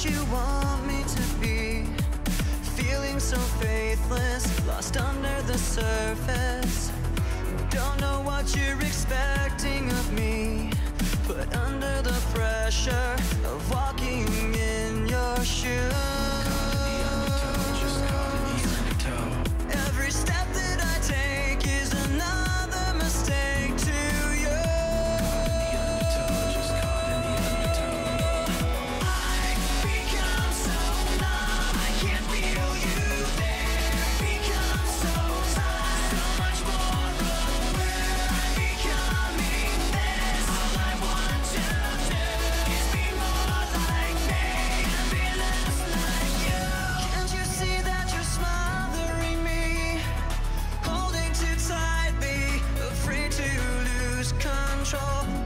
You want me to be, feeling so faithless, lost under the surface. Don't know what you're expecting of me, put under the pressure of walking in your shoes. Every step that I take is another mistake to you.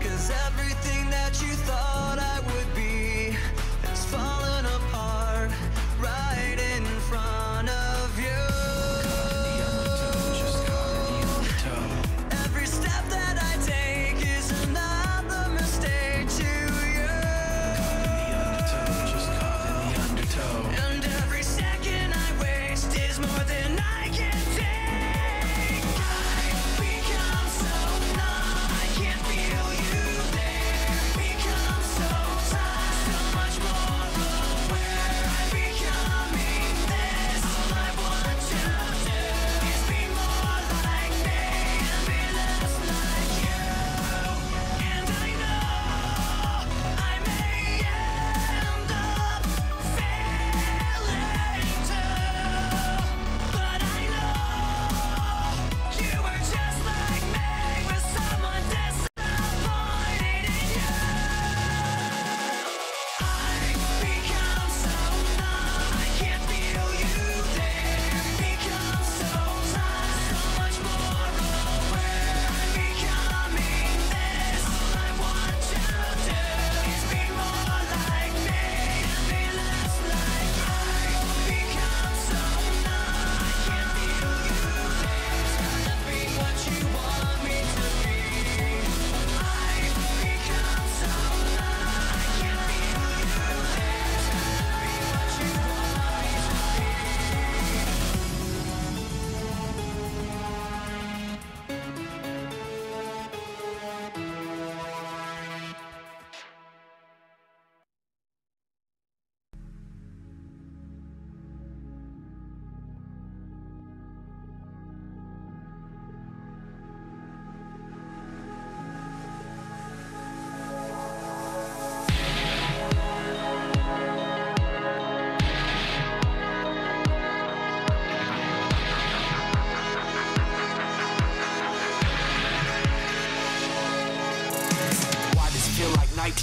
Cause everything that you thought I would be has fallen apart right in front of you. Every step that I take is another mistake to you. And every second I waste is more than I can take. I've become so numb, I can't feel you.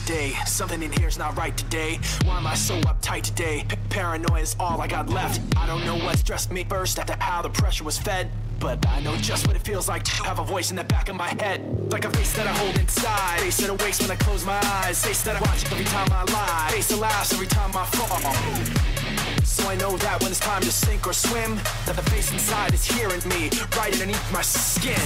Today, something in here's not right today. Why am I so uptight today? Paranoia is all I got left. I don't know what stressed me first after how the pressure was fed, but I know just what it feels like to have a voice in the back of my head, like a face that I hold inside, face that awakes when I close my eyes, face that I watch every time I lie, face that laughs every time I fall. So I know that when it's time to sink or swim, that the face inside is hearing me right underneath my skin.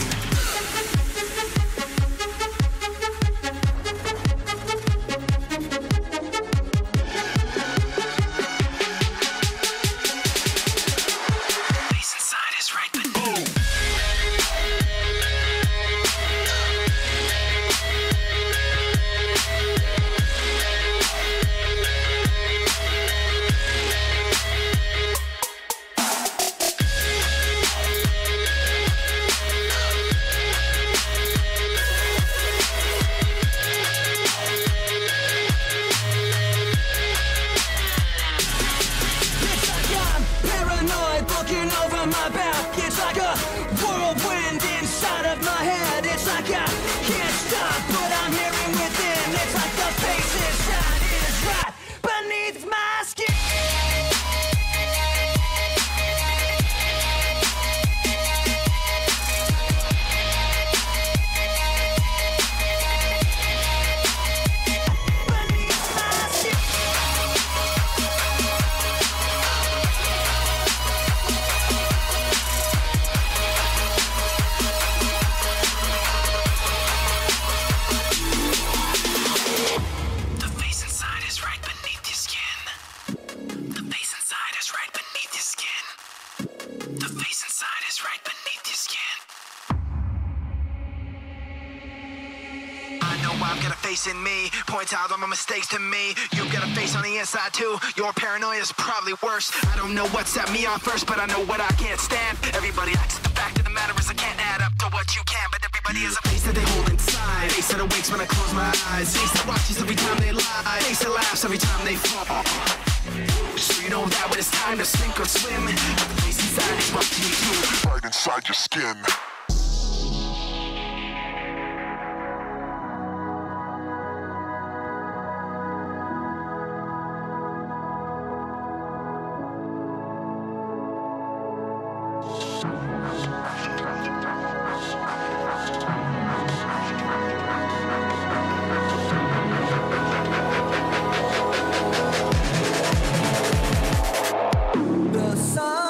Looking over my back, it's like I've got a face in me. Point out all my mistakes to me. You've got a face on the inside too. Your paranoia is probably worse. I don't know what set me on first, but I know what I can't stand. Everybody acts. The fact of the matter is I can't add up to what you can, but everybody has a face that they hold inside. Face that awakes when I close my eyes. Face that watches every time they lie. Face that laughs every time they fall. So you know that when it's time to sink or swim, the face inside is watching you. Right inside your skin. So long.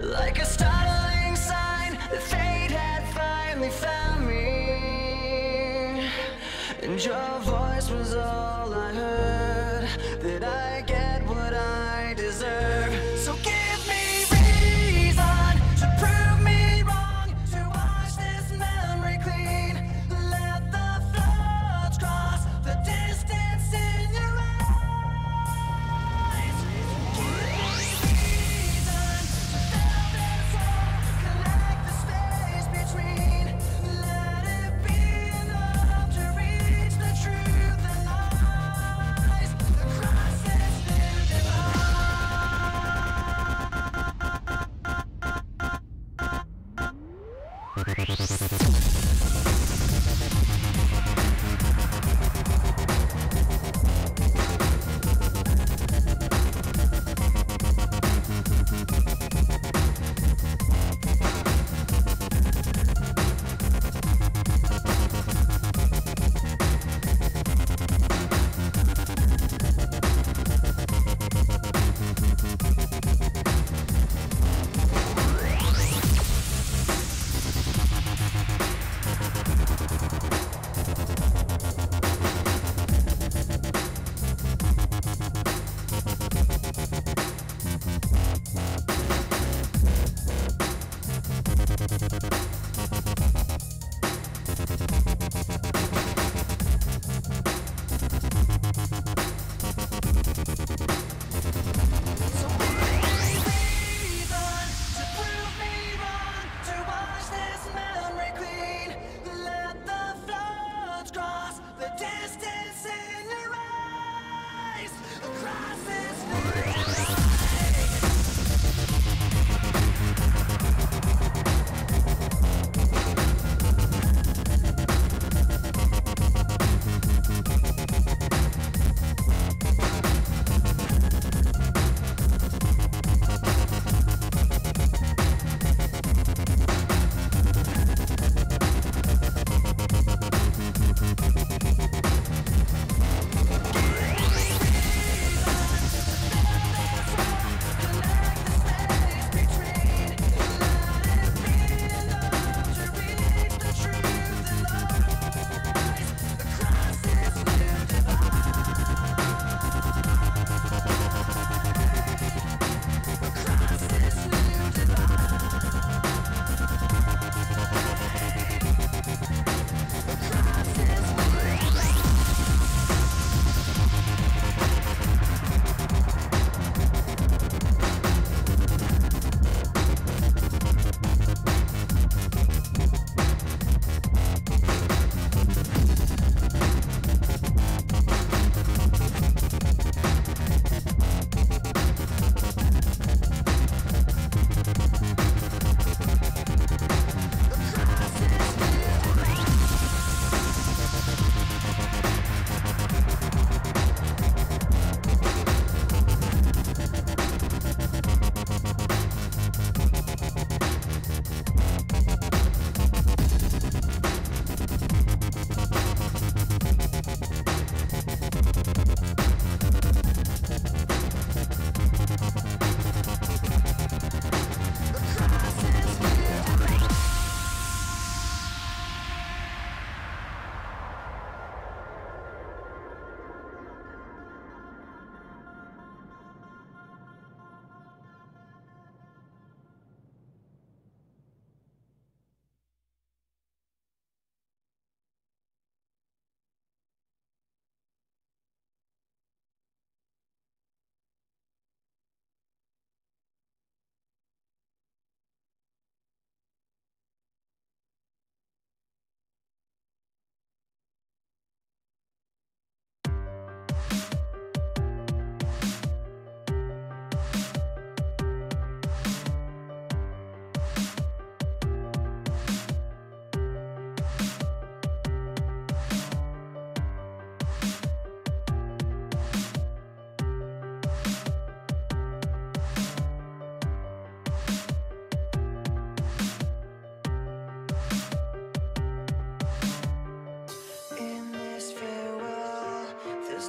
like a startling sign that fate had finally found me. And your voice was all I heard, that I get what I deserve. So give me reason to prove me wrong, to wash this memory clean. Let the floods cross the distance in your eyes. Give me reason to fill this hole, collect the space between. Let it be enough to reach the truth and lies across this new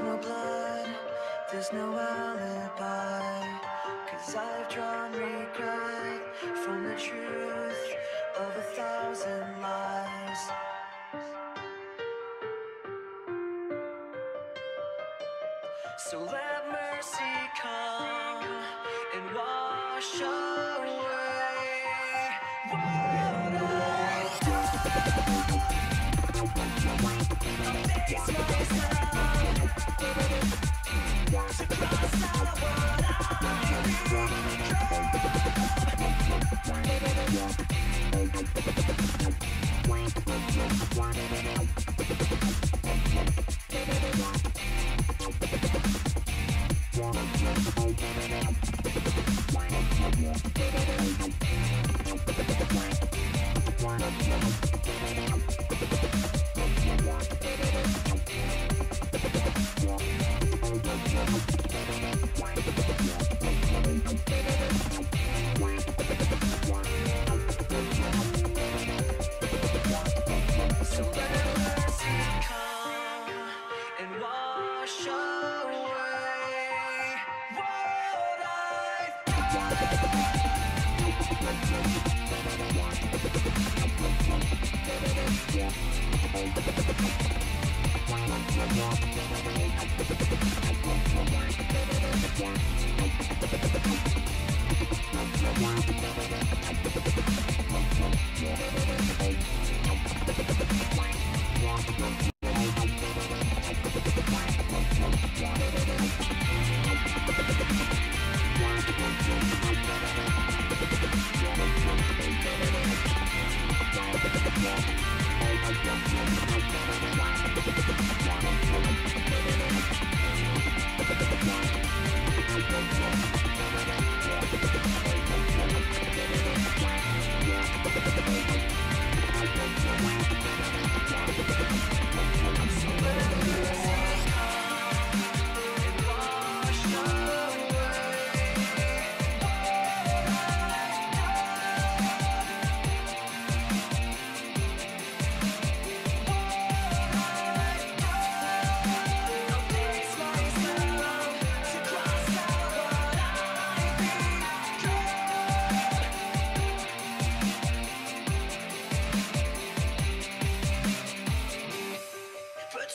no blood, there's no alibi, 'cause I've drawn regret the truth of 1,000 lies. So let mercy come and wash away what I've done. I face myself to cross out what I've So let mercy come and wash away what I've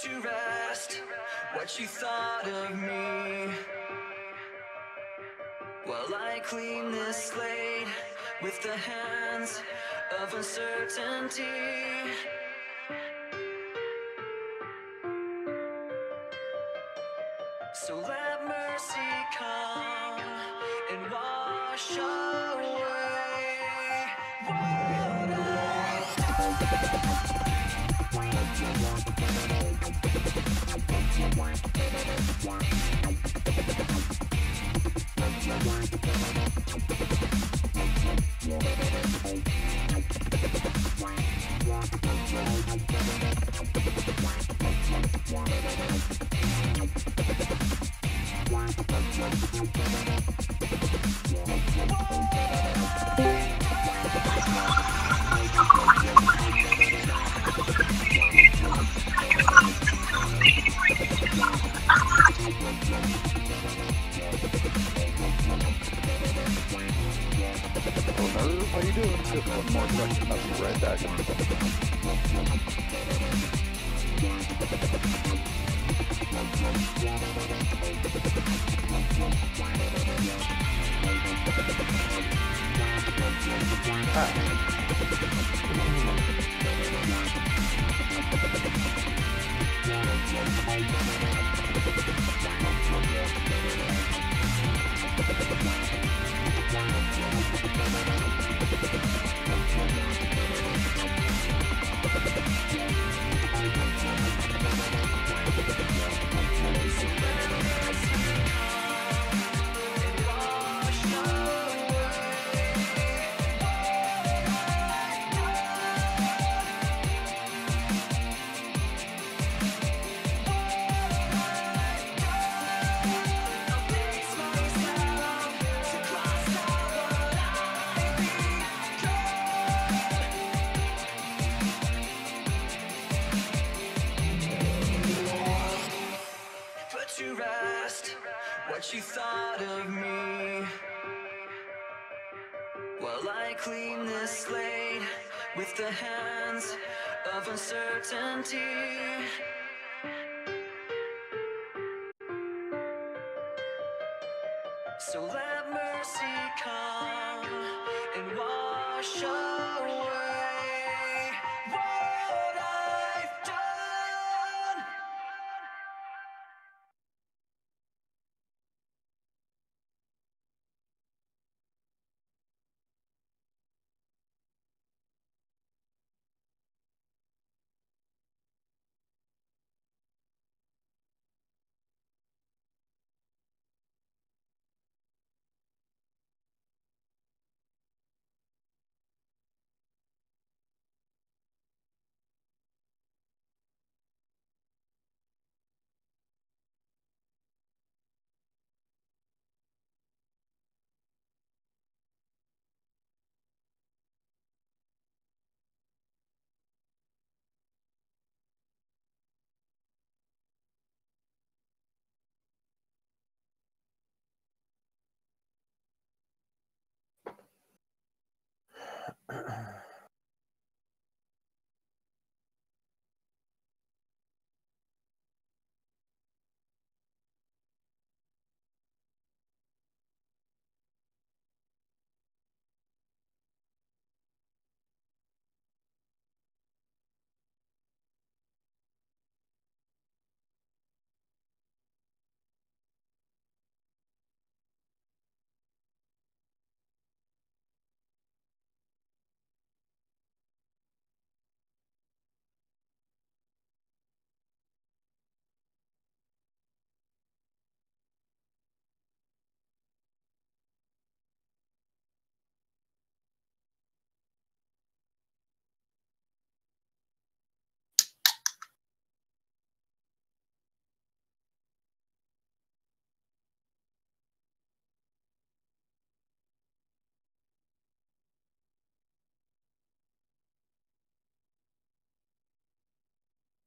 to rest what you thought of me while I clean this slate with the hands of uncertainty. So let mercy come and wash away what I've How you doing? Just one more question. I'll be right back. what you thought of me while I clean this slate with the hands of uncertainty. So let mercy come and wash away what I've done.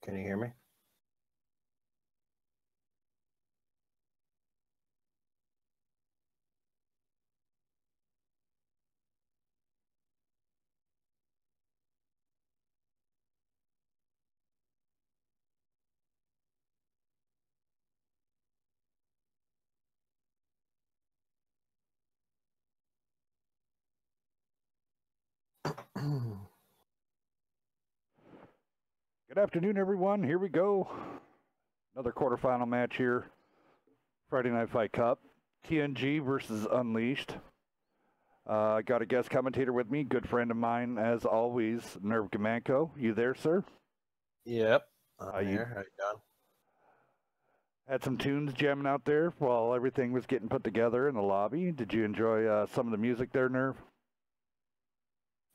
Can you hear me? Good afternoon, everyone. Here we go. Another quarterfinal match here. Friday Night Fight Cup. TNG versus Unleashed. I got a guest commentator with me, good friend of mine, as always, Nerv Gamanko. You there, sir? Yep. I'm here. How you doing? Had some tunes jamming out there while everything was getting put together in the lobby. Did you enjoy some of the music there, Nerv?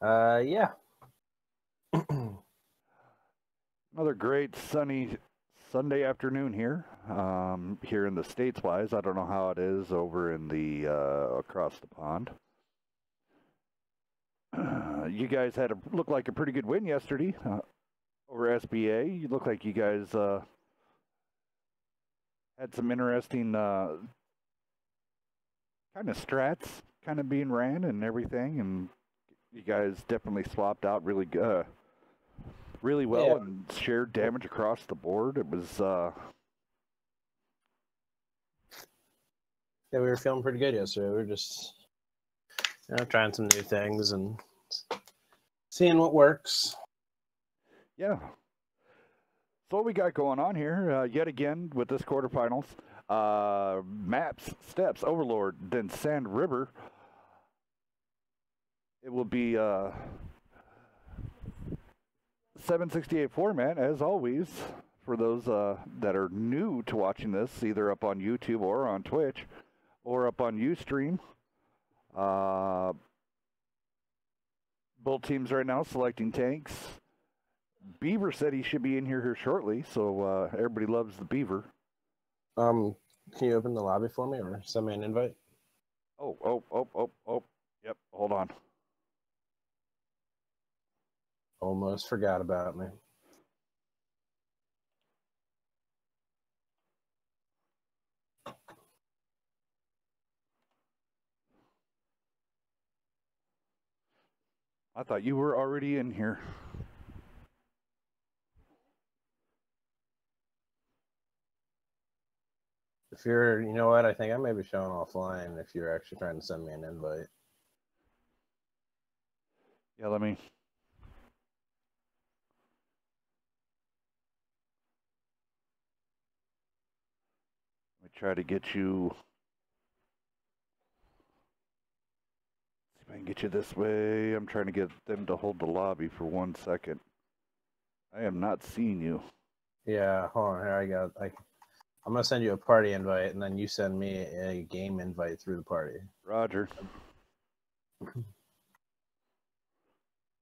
Yeah. Another great sunny Sunday afternoon here. Here in the States-wise. I don't know how it is over in the across the pond. You guys had looked like a pretty good win yesterday over SBA. You look like you guys had some interesting kind of strats kind of being ran and everything, and you guys definitely swapped out really good. Really well, and shared damage across the board. It was yeah, we were feeling pretty good yesterday. We were just trying some new things and seeing what works. Yeah. So what we got going on here, yet again with this quarterfinals, Maps, Steps, Overlord, then Sand River. It will be 768 format, as always, for those that are new to watching this, either up on YouTube or on Twitch, or up on Ustream. Both teams right now selecting tanks. Beaver said he should be in here shortly, so everybody loves the Beaver. Can you open the lobby for me or send me an invite? Oh. Yep, hold on. Almost forgot about me. I thought you were already in here. If you're, you know what, I think I may be showing offline if you're actually trying to send me an invite. Yeah, let me try to get you. See if I can get you this way. I'm trying to get them to hold the lobby for 1 second. I am not seeing you. Yeah, hold on. Here I'm gonna send you a party invite, and then you send me a game invite through the party. Roger.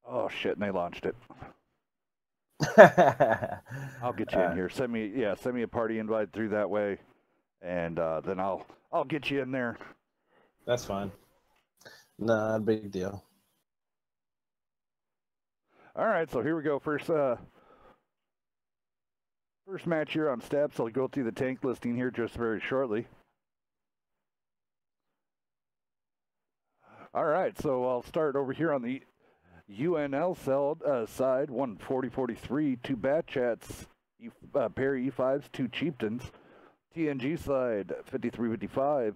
Oh shit! And they launched it. I'll get you in here. Send me a party invite through that way, and then I'll get you in there. That's fine. Nah, big deal. All right, so here we go. First match here on steps. I'll go through the tank listing here just very shortly. All right, so I'll start over here on the UNL side, 140-43, 2 Bat Chats, pair E5s, 2 Chieftains. TNG side, 53-55,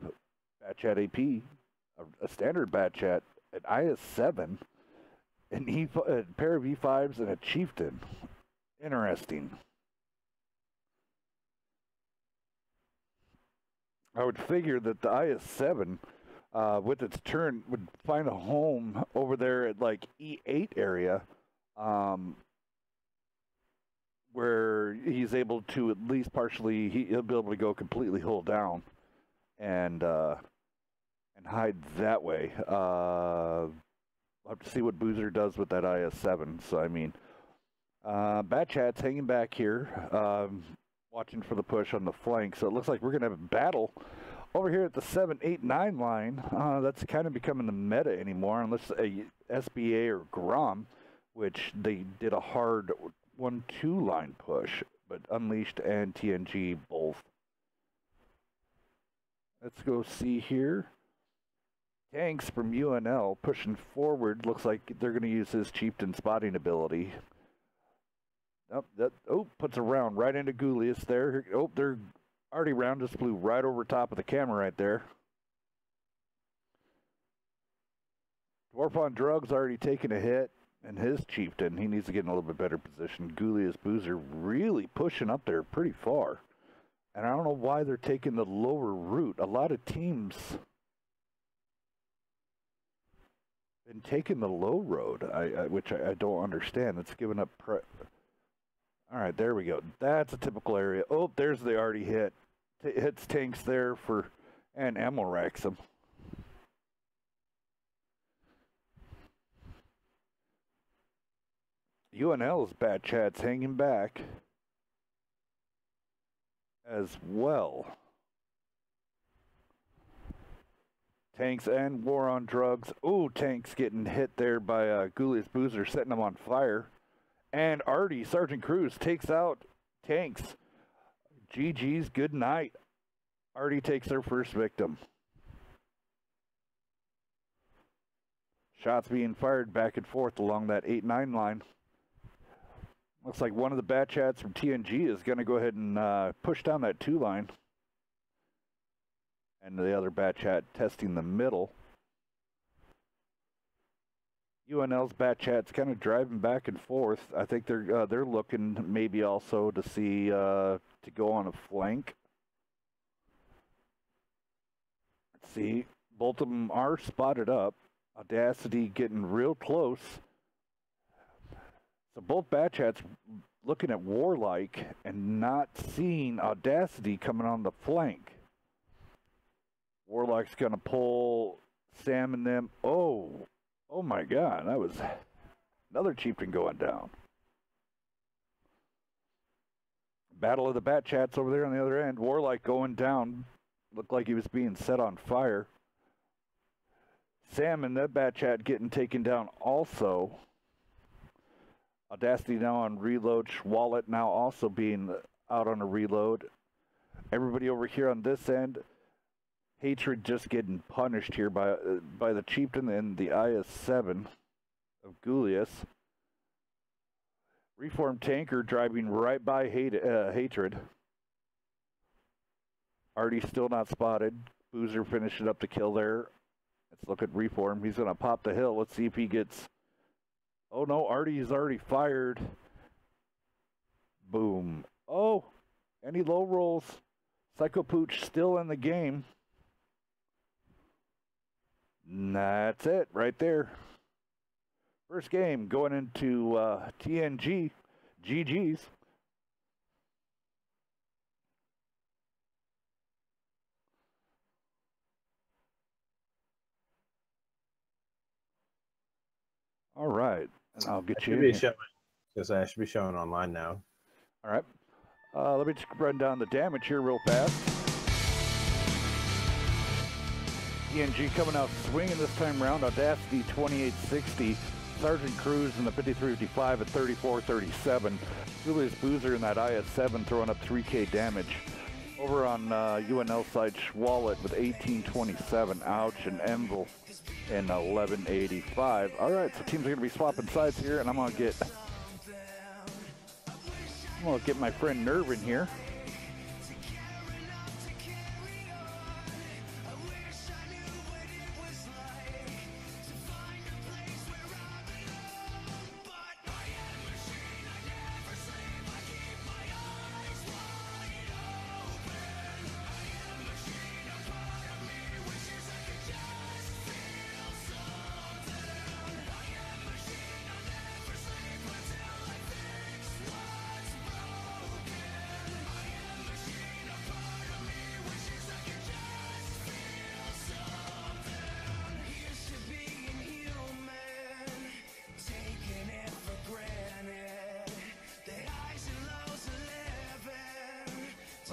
Bat Chat AP, a standard Bat Chat, an IS-7, a pair of E5s, and a Chieftain. Interesting. I would figure that the IS-7, with its turn, would find a home over there at like E8 area, where he's able to at least partially, he'll be able to go completely hull down and hide that way. I'll have to see what Boozer does with that IS-7. So, I mean, Bat Chat's hanging back here, watching for the push on the flank. So it looks like we're going to have a battle over here at the 7, 8, 9 line. That's kind of becoming the meta anymore, unless a SBA or Grom, which they did a hard 1-2 line push, but Unleashed and TNG both. Let's go see here. Tanks from UNL pushing forward. Looks like they're going to use his Chieftain spotting ability. Puts a round right into Goulius there. They're already round just flew right over top of the camera right there. Dwarf on Drugs already taken a hit, and his Chieftain, he needs to get in a little bit better position. Goulius Boozer really pushing up there pretty far. And I don't know why they're taking the lower route. A lot of teams been taking the low road, which I don't understand. It's given up. All right, there we go. That's a typical area. Oh, there's the already hit. Hits tanks there and ammo racks them. UNL's Bat Chat's hanging back as well. Tanks and War on Drugs. Oh, Tanks getting hit there by Goulius Boozer, setting them on fire. And Artie, Sergeant Cruz, takes out Tanks. GG's, good night. Artie takes their first victim. Shots being fired back and forth along that 8-9 line. Looks like one of the Bat Chats from TNG is going to go ahead and push down that 2 line. And the other Bat Chat testing the middle. UNL's Bat Chat's kind of driving back and forth. I think they're looking maybe also to see to go on a flank. Let's see, both of them are spotted up. Audacity getting real close. So both Bat Chats looking at Warlike and not seeing Audacity coming on the flank. Warlike's gonna pull Sam and them. Oh my God, that was another Chieftain going down. Battle of the Bat Chats over there on the other end. Warlike going down. Looked like he was being set on fire. Sam and that Bat Chat getting taken down also. Audacity now on reload. Schwallet now also being out on a reload. Everybody over here on this end. Hatred just getting punished here by the Chieftain and the IS-7 of Gulius. Reformed Tanker driving right by Hatred. Artie still not spotted. Boozer finishing up the kill there. Let's look at Reform. He's going to pop the hill. Let's see if he gets... Oh, no. Artie's already fired. Boom. Oh, any low rolls. Psycho Pooch still in the game. And that's it right there. First game going into TNG. GG's. All right. And I'll get you in here. Because I should be showing online now. All right. Let me just run down the damage here real fast. TNG coming out swinging this time around. Audacity 2860. Sergeant Cruz in the 5355 at 3437. Julius Boozer in that IS-7 throwing up 3K damage. Over on UNL side, Schwallet with 1827. Ouch, and Envil in 1185. All right, so teams are going to be swapping sides here, and I'm going to get my friend Nerve in here.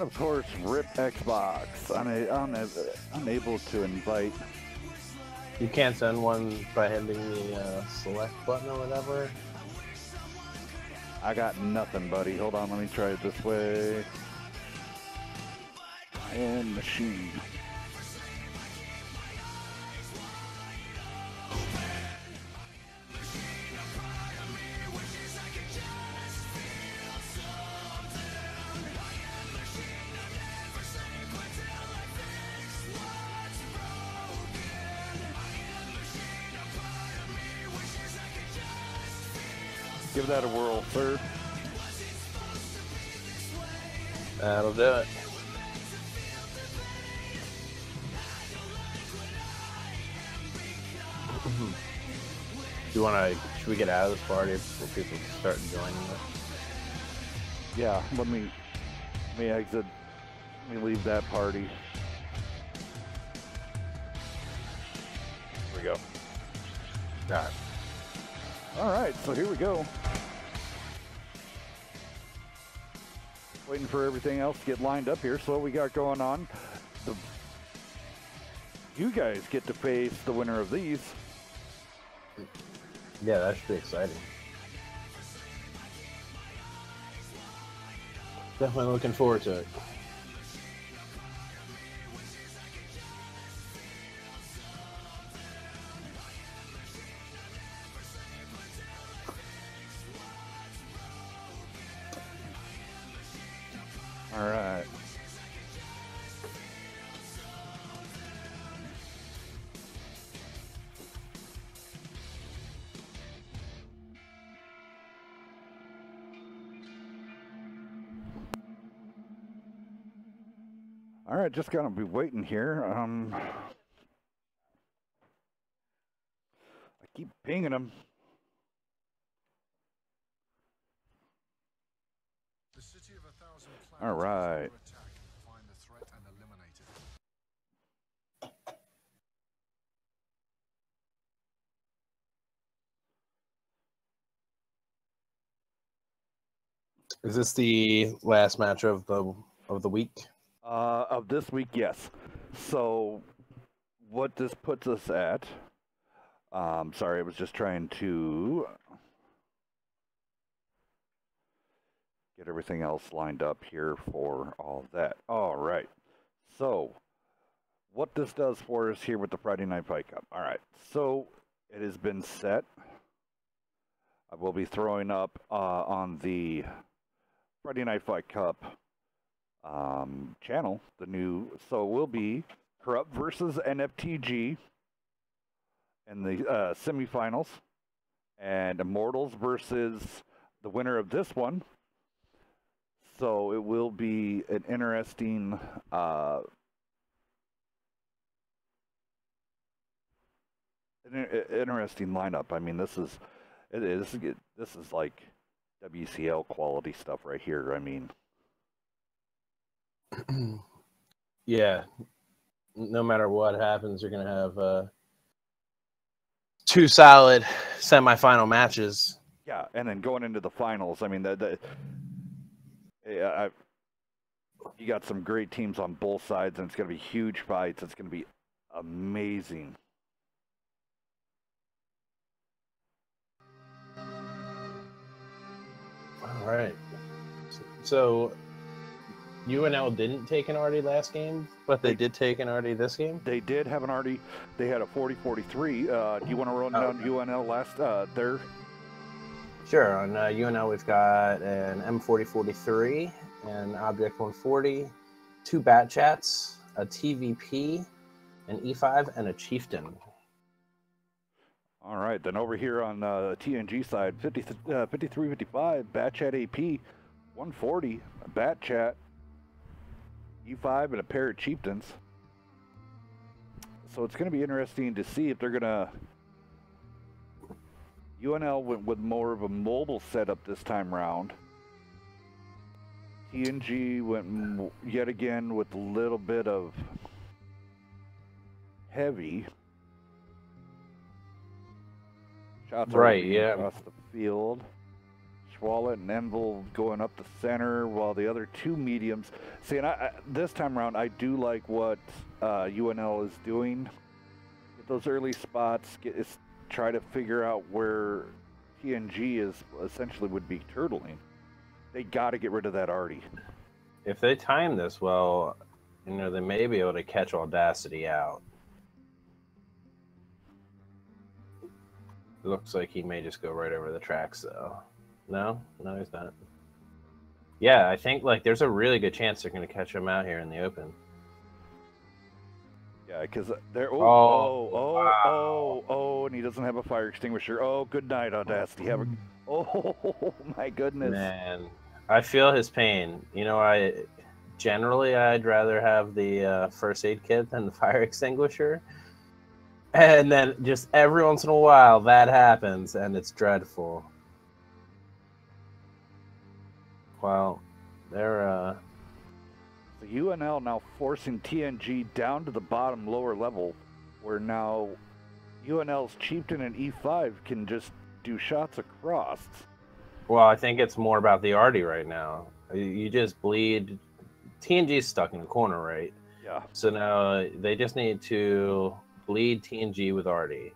Of course, RIP Xbox. Unable to invite. You can't send one by hitting the select button or whatever. I got nothing, buddy. Hold on, let me try it this way. And machine. Give that a whirl, sir. That'll do it. Should we get out of this party before people start joining us? Yeah, let me exit. Let me leave that party. Here we go. All right. All right, so here we go. Waiting for everything else to get lined up here. So what we got going on, you guys get to face the winner of these. Yeah, that should be exciting. Definitely looking forward to it. All right. All right, just gonna be waiting here. I keep pinging them. All right. Is this the last match of the week? Of this week, yes. So, what this puts us at? Sorry, I was just trying to get everything else lined up here for all that. All right. So, what this does for us here with the Friday Night Fight Cup. All right. So, it has been set I will be throwing up on the Friday Night Fight Cup channel the new. So it will be Corrupt versus NFTG in the semifinals, and Immortals versus the winner of this one. So it will be an interesting interesting lineup. I mean, this is like WCL quality stuff right here. I mean, yeah. No matter what happens, you're gonna have two solid semifinal matches. yeah, and then going into the finals. I mean, you got some great teams on both sides, and it's going to be huge fights. It's going to be amazing. All right. So UNL didn't take an Artie last game, but they did take an Artie this game? They did have an Artie. They had a 40-43. Do you want to run down UNL last there? Sure. On UNL, we've got an M4043, an Object 140, 2 Bat Chats, a TVP, an E5, and a Chieftain. All right. Then over here on the TNG side, 53-55, Bat Chat AP, 140, a Bat Chat, E5, and a pair of Chieftains. So it's going to be interesting to see if they're going to... UNL went with more of a mobile setup this time round. TNG went yet again with a little bit of heavy. Shots right, yeah, across the field. Schwallet and Envil going up the center, while the other two mediums. See, and this time around, I do like what UNL is doing. Get those early spots. Try to figure out where TNG is essentially would be turtling. They got to get rid of that Artie. If they time this well, you know, they may be able to catch Audacity out. It looks like he may just go right over the tracks, though. No, he's not. Yeah, I think like there's a really good chance they're going to catch him out here in the open. Yeah, because they're and he doesn't have a fire extinguisher. Oh, good night, Audacity. Oh my goodness. Man, I feel his pain. You know, I'd rather have the first aid kit than the fire extinguisher. And then just every once in a while that happens, and it's dreadful. Well, they're the UNL now forcing TNG down to the bottom lower level, where now UNL's Chieftain and E5 can just do shots across. Well, I think it's more about the Artie right now. You just bleed. TNG's stuck in the corner, right? Yeah. So now they just need to bleed TNG with Artie.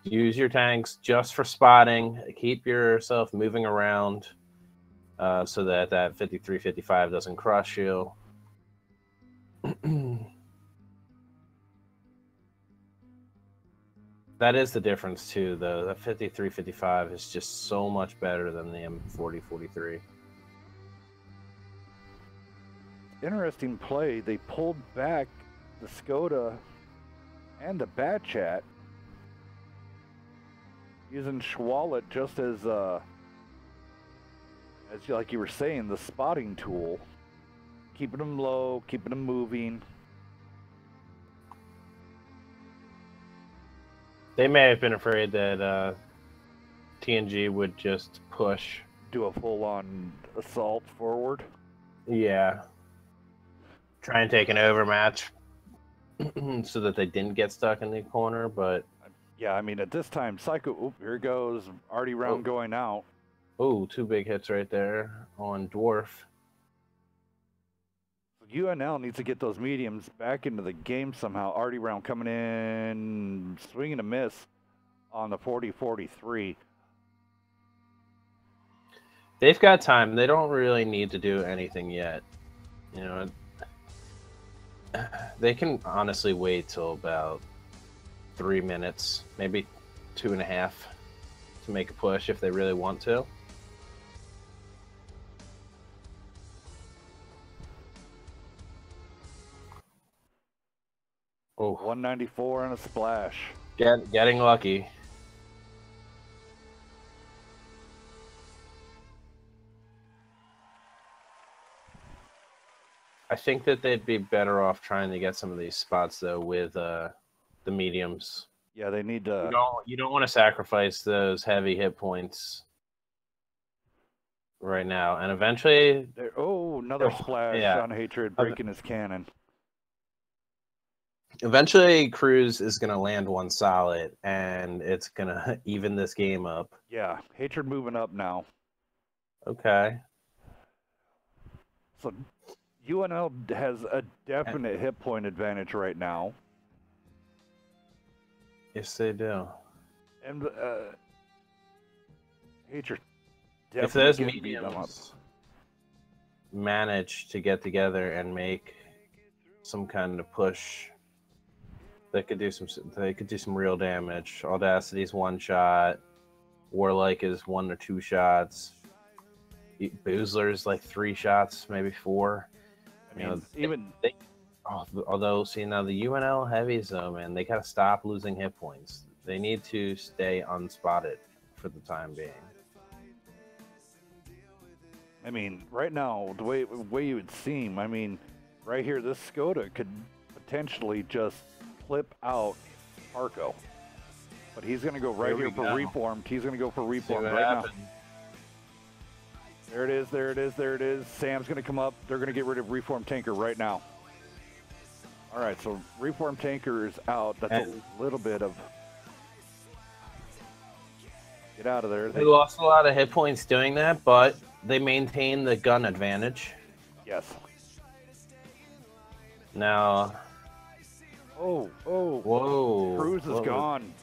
Use your tanks just for spotting. Keep yourself moving around so that 53-55 doesn't crush you. That is the difference too. The 53-55 is just so much better than the M40-43. Interesting play. They pulled back the Skoda and the Bat Chat, using Schwallet just as like you were saying, the spotting tool, keeping them low, keeping them moving. They may have been afraid that TNG would just push. Do a full-on assault forward. Yeah. Try and take an overmatch so that they didn't get stuck in the corner, but... Yeah, I mean, at this time, Psycho... here it goes. Artie round going out. Oh, 2 big hits right there on Dwarf. UNL needs to get those mediums back into the game somehow. Artie round coming in, swinging a miss on the 40-43. They've got time. They don't really need to do anything yet. You know, they can honestly wait till about 3 minutes, maybe 2.5, to make a push if they really want to. Oh, 194 and a splash. getting lucky. I think that they'd be better off trying to get some of these spots though with the mediums. Yeah, they need to. You don't want to sacrifice those heavy hit points right now, and eventually. Oh, another splash on Hatred breaking his cannon. Eventually, Cruz is going to land one solid, and it's going to even this game up. Yeah, Hatred moving up now. Okay. So UNL has a definite hit point advantage right now. Yes, they do. And Hatred. If those mediums manage to get together and make some kind of push, they could do some real damage. Audacity's one shot. Warlike is 1 or 2 shots. Boozler's like 3 shots, maybe 4. I mean, although see now the UNL heavies though, man, they gotta stop losing hit points. They need to stay unspotted for the time being. I mean, right now, the way it would seem, I mean, right here, this Skoda could potentially just flip out Arco. But he's going to go right here for reformed. He's going to go for reformed right now. There it is, there it is, there it is. Sam's going to come up. They're going to get rid of reformed tanker right now. All right, so reformed tanker is out. That's a little bit of... Get out of there. They lost a lot of hit points doing that, but they maintain the gun advantage. Yes. Now... Whoa. Cruz is gone.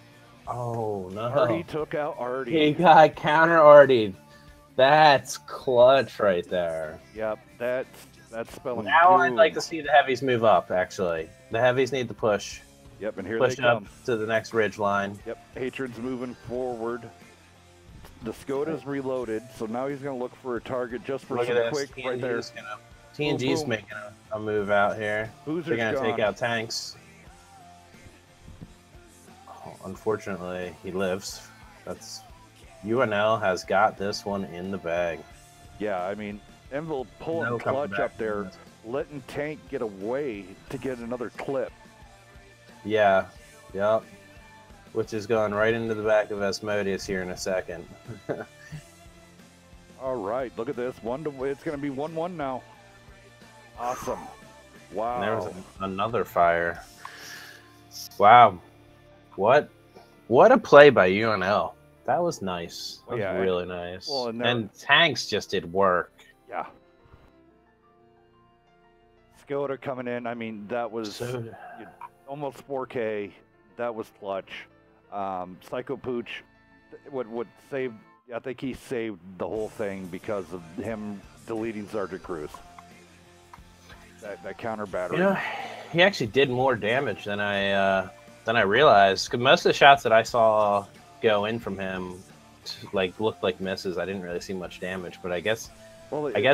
Oh, no. Artie took out Artie. He got counter-Artied. That's clutch right there. Yep, that's spelling Now doom. I'd like to see the heavies move up, actually. The heavies need to push. Yep, and here push they come. Up to the next ridge line. Yep, Hatred's moving forward. The Skoda's reloaded, so now he's going to look for a target just for some quick right there. TNG's making a move out here. They're going to take out tanks. Oh, unfortunately, he lives. That's UNL has got this one in the bag. Yeah, I mean, Envil pulling clutch up there, letting tank get away to get another clip. Yeah, yep. Which is going right into the back of Asmodeus here in a second. All right, look at this. It's going to be 1-1 now. Awesome. Wow. And there was another fire. Wow. What a play by UNL. That was nice. That was really nice. Well, and tanks just did work. Yeah. Skoda coming in. I mean, that was almost 4K. That was clutch. Psycho Pooch would save. I think he saved the whole thing because of him deleting Sergeant Cruz. That counter battery. You know, he actually did more damage than I realized. Because most of the shots that I saw go in from him, like looked like misses. I didn't really see much damage, but I guess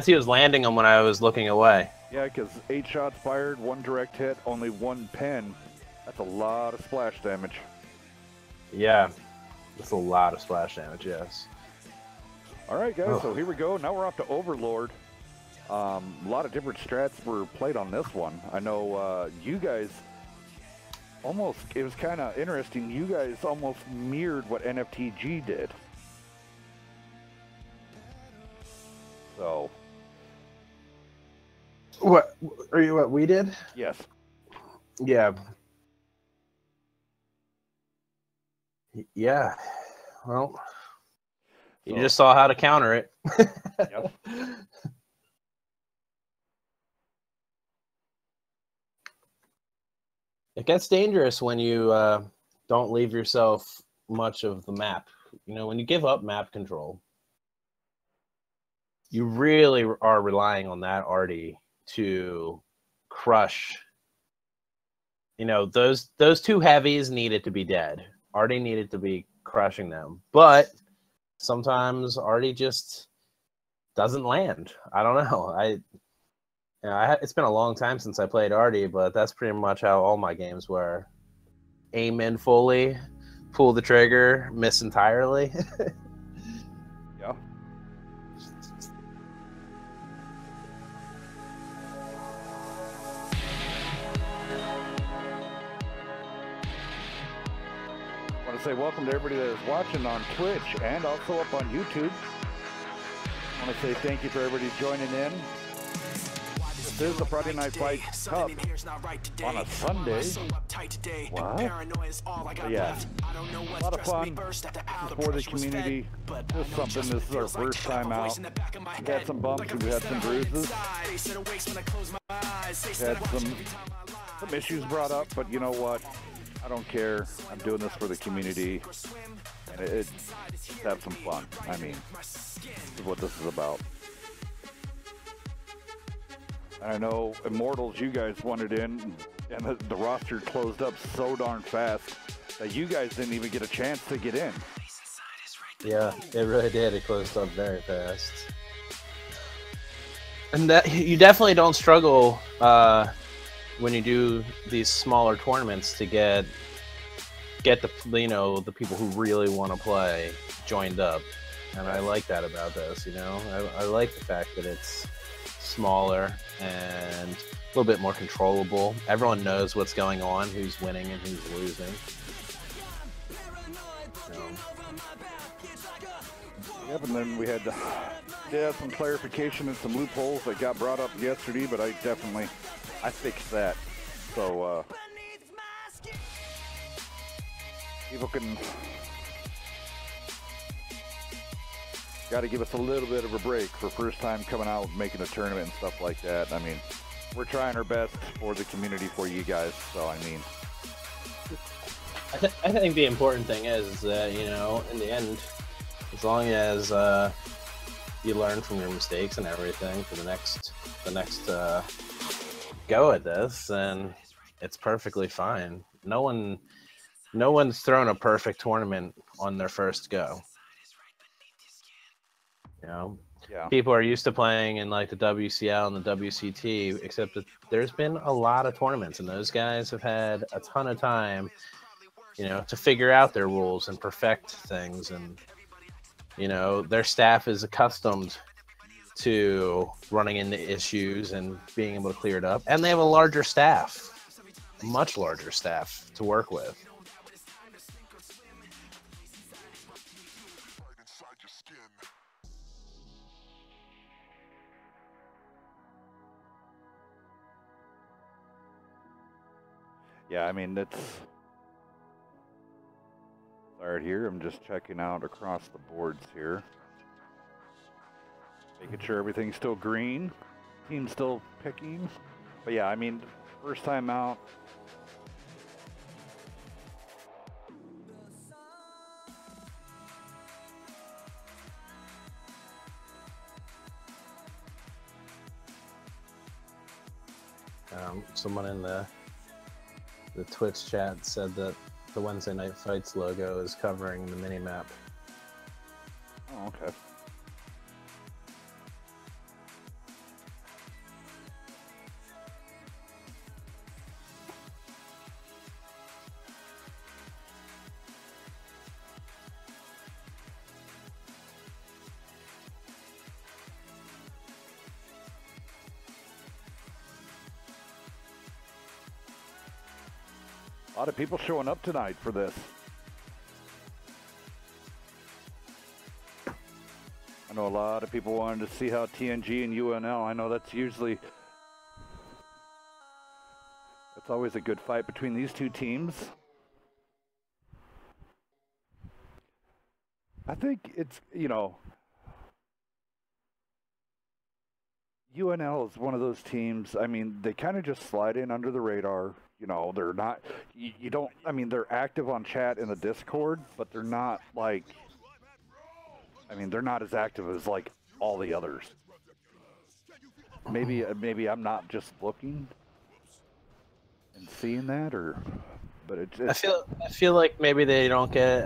he was landing them when I was looking away. Yeah, because 8 shots fired, 1 direct hit, only 1 pin. That's a lot of splash damage. Yeah, that's a lot of splash damage, yes. All right, guys, so here we go. Now we're off to Overlord. A lot of different strats were played on this one. I know you guys almost, it was kind of interesting, you guys almost mirrored what NFTG did. So. What we did? Yes. Yeah. Yeah, well, you just saw how to counter it. Yep. It gets dangerous when you don't leave yourself much of the map. You know, when you give up map control, you really are relying on that Artie to crush. You know, those 2 heavies needed to be dead. Artie needed to be crushing them, but sometimes Artie just doesn't land. I don't know. It's been a long time since I played Artie, but that's pretty much how all my games were. Aim in fully, pull the trigger, miss entirely. Yeah. I want to say welcome to everybody that is watching on Twitch and also up on YouTube. I want to say thank you for everybody joining in. This is the Friday Night Fight Cup on a Sunday. What? Yeah. A lot of fun for the community. Just something. This is our first time out. We've had some bumps and we had some bruises. Had some issues brought up, but you know what? I don't care. I'm doing this for the community. And let's have some fun. I mean, this is what this is about. I know Immortals, you guys wanted in, and the roster closed up so darn fast that you guys didn't even get a chance to get in. Yeah, it really did. It closed up very fast. And that you definitely don't struggle when you do these smaller tournaments to get the the people who really want to play joined up. And I like that about this, I like the fact that it's smaller and a little bit more controllable. Everyone knows what's going on, who's winning and who's losing. Yep, and then we had some clarification and some loopholes that got brought up yesterday, but I fixed that. So people can got to give us a little bit of a break for first time coming out, making a tournament and stuff like that. I mean, we're trying our best for the community, for you guys. So, I mean, I think the important thing is that, in the end, as long as you learn from your mistakes and everything for the next go at this, then it's perfectly fine. No one's thrown a perfect tournament on their first go. Yeah. People are used to playing in like the WCL and the WCT, except that there's been a lot of tournaments, and those guys have had a ton of time, to figure out their rules and perfect things, and their staff is accustomed to running into issues and being able to clear it up, and they have a larger staff, a much larger staff to work with. Yeah, I mean, it's right here. I'm just checking out across the boards here. Making sure everything's still green. Team's still picking. But yeah, I mean, first time out. Someone in the Twitch chat said that the Wednesday Night Fights logo is covering the mini-map. Oh, okay. A lot of people showing up tonight for this. I know a lot of people wanted to see how TNG and UNL, I know that's always a good fight between these two teams. I think it's, UNL is one of those teams, I mean, they kind of just slide in under the radar. They're not, they're active on chat in the Discord, but they're not they're not as active as like all the others. Maybe I'm not just looking and seeing that, but it's I feel like maybe they don't get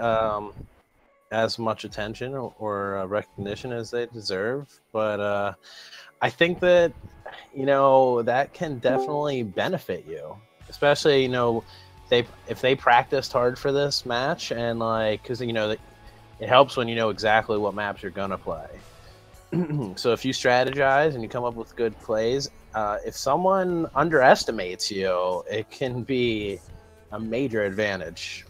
as much attention or recognition as they deserve. But I think that, that can definitely benefit you, especially, if they practiced hard for this match, and because it helps when you know exactly what maps you're gonna play. So if you strategize and you come up with good plays, if someone underestimates you, it can be a major advantage.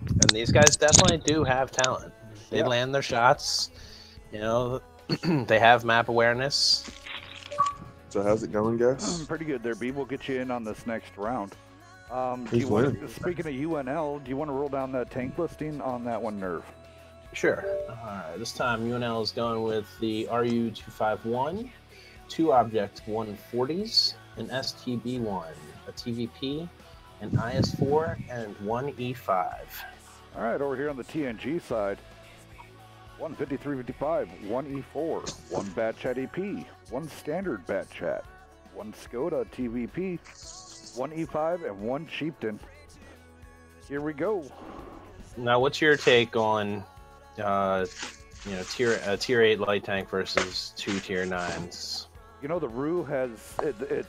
And these guys definitely do have talent. They land their shots. They have map awareness. So how's it going, guys? Pretty good there, B. We'll get you in on this next round. Speaking of UNL, do you want to roll down that tank listing on that one, Nerve? Sure. Alright, this time UNL is going with the RU-251, 2 Object 140s, an STB-1, a TVP, an IS-4, and 1 E5. Alright, over here on the TNG side, 1 5355, 1 E4, 1 Bat Chat EP, 1 Standard Bat Chat, 1 Skoda TVP, 1 E5, and 1 Chieftain. Here we go. Now, what's your take on tier 8 light tank versus 2 tier 9s? The Rue has it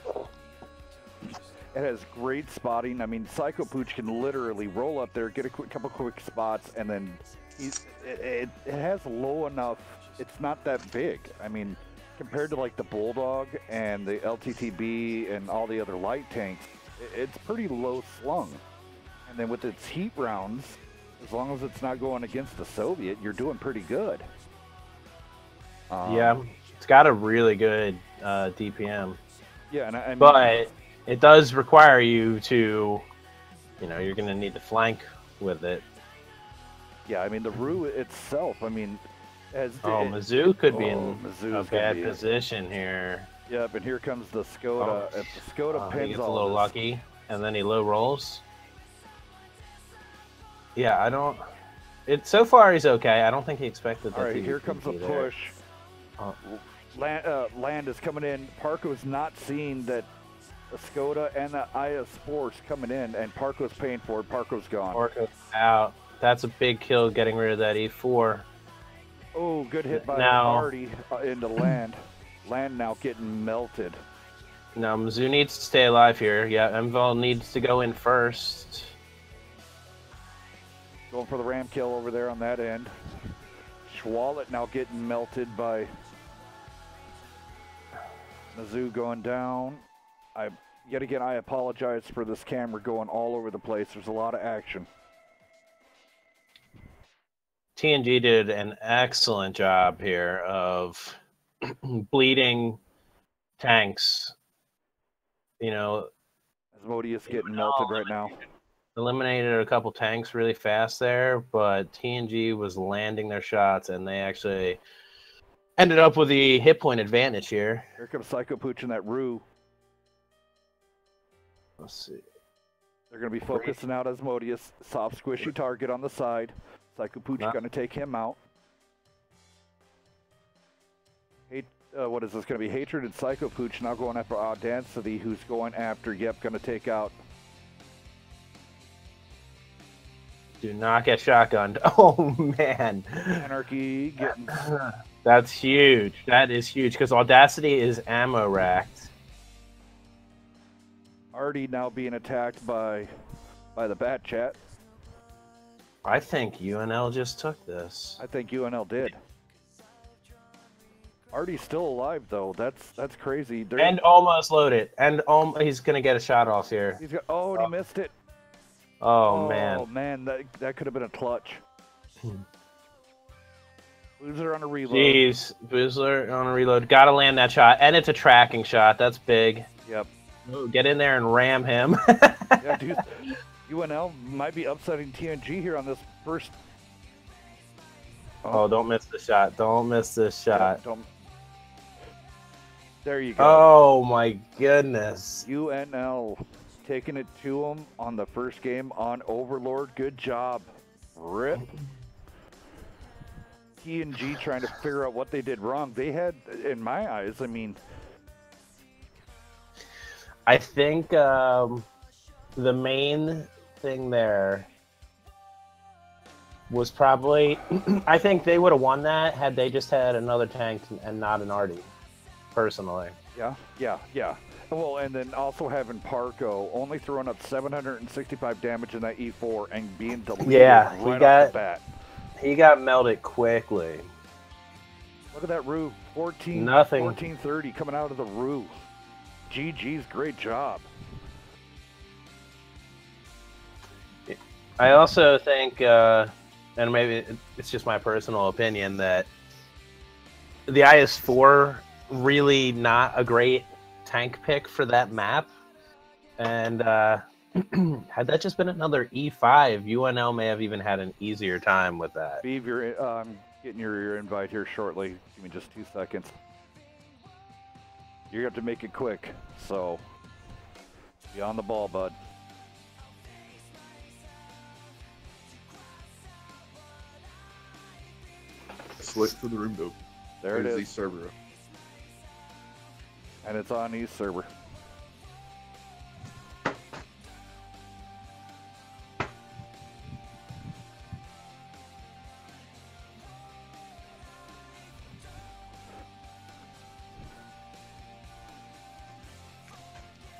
has great spotting. I mean, Psycho Pooch can literally roll up there, get a couple quick spots, and then it has low enough. It's not that big. I mean, compared to like the Bulldog and the LTTB and all the other light tanks, it's pretty low slung. And then with its heat rounds, as long as it's not going against the Soviet, you're doing pretty good. Yeah, it's got a really good DPM. Yeah, and I mean, but it does require you to, you're going to need to flank with it. Yeah, I mean, the Rue itself, I mean, Mizzou could be in a bad position here. Yep, and here comes the Skoda. If the Skoda pins he gets a little lucky, and then he low rolls. Yeah, so far he's okay. I don't think he expected that. All right, here comes the push. Land is coming in. Parko's not seeing that the Skoda and the IS-4's coming in, and Parko's paying for it. Parko's gone. Parko's out. That's a big kill, getting rid of that E4. Oh, good hit by Artie into Land. Land now getting melted. Now, Mizzou needs to stay alive here. Yeah, MVL needs to go in first. Going for the ram kill over there on that end. Schwallet now getting melted by Mizzou going down. Yet again, I apologize for this camera going all over the place. There's a lot of action. TNG did an excellent job here of bleeding tanks. Asmodeus getting melted right now. Eliminated a couple tanks really fast there, but TNG was landing their shots, and they actually ended up with the hit point advantage here. Here comes Psycho Pooch and that Rue. Let's see. They're going to be focusing out Asmodeus. Soft, squishy target on the side. Psycho Pooch going to take him out. What is this going to be? Hatred and Psycho Pooch now going after Audacity, who's going after, going to take out. Do not get shotgunned. Oh, man. Anarchy getting... That's huge. That is huge, because Audacity is ammo racked. Artie now being attacked by the Bat Chat. I think UNL just took this. I think UNL did. Artie's still alive though. That's crazy. And almost loaded. And he's gonna get a shot off here. He's got. Oh, and he missed it. Oh man. Oh man, that could have been a clutch. Boozler on a reload. Jeez, Boozler on a reload. Gotta land that shot, and it's a tracking shot. That's big. Yep. Ooh, get in there and ram him. Yeah, dude. UNL might be upsetting TNG here on this first. Oh, don't miss the shot. Don't miss this shot. Don't. There you go. Oh, my goodness. UNL taking it to them on the first game on Overlord. Good job. Rip. TNG trying to figure out what they did wrong. They had, in my eyes, I mean... I think the main thing there was probably... I think they would have won that had they just had another tank and not an Artie, personally. Yeah. Well, and then also having Parco only throwing up 765 damage in that E4 and being deleted right off the bat. He got melted quickly. Look at that Rue. 1430 coming out of the Rue. GG's, great job. I also think, and maybe it's just my personal opinion, that the IS-4 really not a great tank pick for that map. And had that just been another E5, UNL may have even had an easier time with that. Beav, you're getting your invite here shortly. Give me just 2 seconds. You have to make it quick, so be on the ball, bud. Select for the room though. There it is. East server. And it's on East server.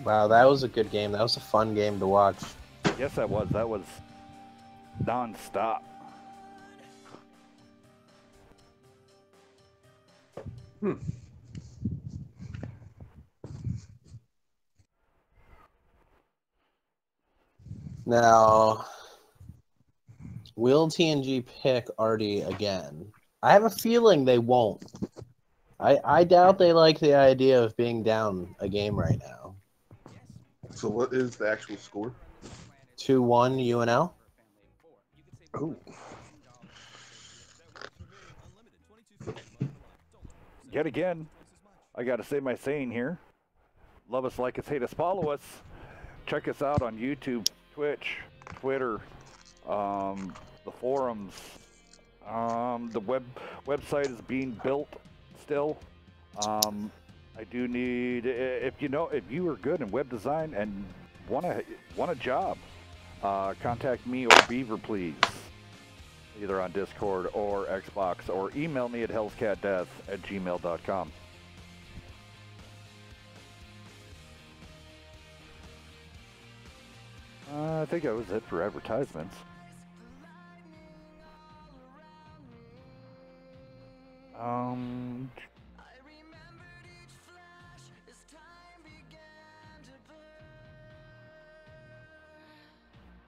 Wow, that was a good game. That was a fun game to watch. Yes, that was. That was non-stop. Now, will TNG pick Artie again? I have a feeling they won't. I doubt they like the idea of being down a game right now. So what is the actual score? 2-1 UNL. Oh. Yet again, I got to say my saying here. Love us, like us, hate us, follow us. Check us out on YouTube, Twitch, Twitter, the forums. The website is being built still. I do need, if you are good in web design and want a job, contact me or Beaver, please. Either on Discord or Xbox, or email me at hellscatdeath@gmail.com. I think that was it for advertisements.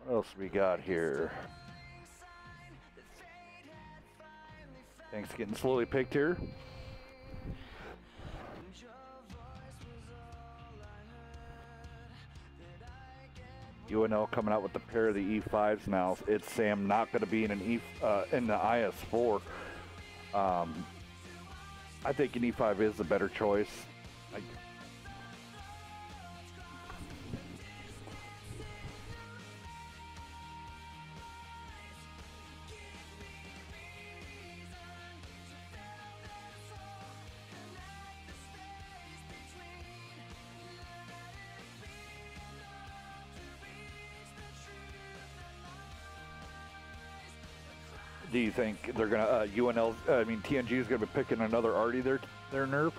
What else we got here? Things getting slowly picked here. UNL coming out with the pair of the E5s now. It's Sam not going to be in an in the IS4. I think an E5 is the better choice. Do you think they're gonna TNG is gonna be picking another Artie their nerf?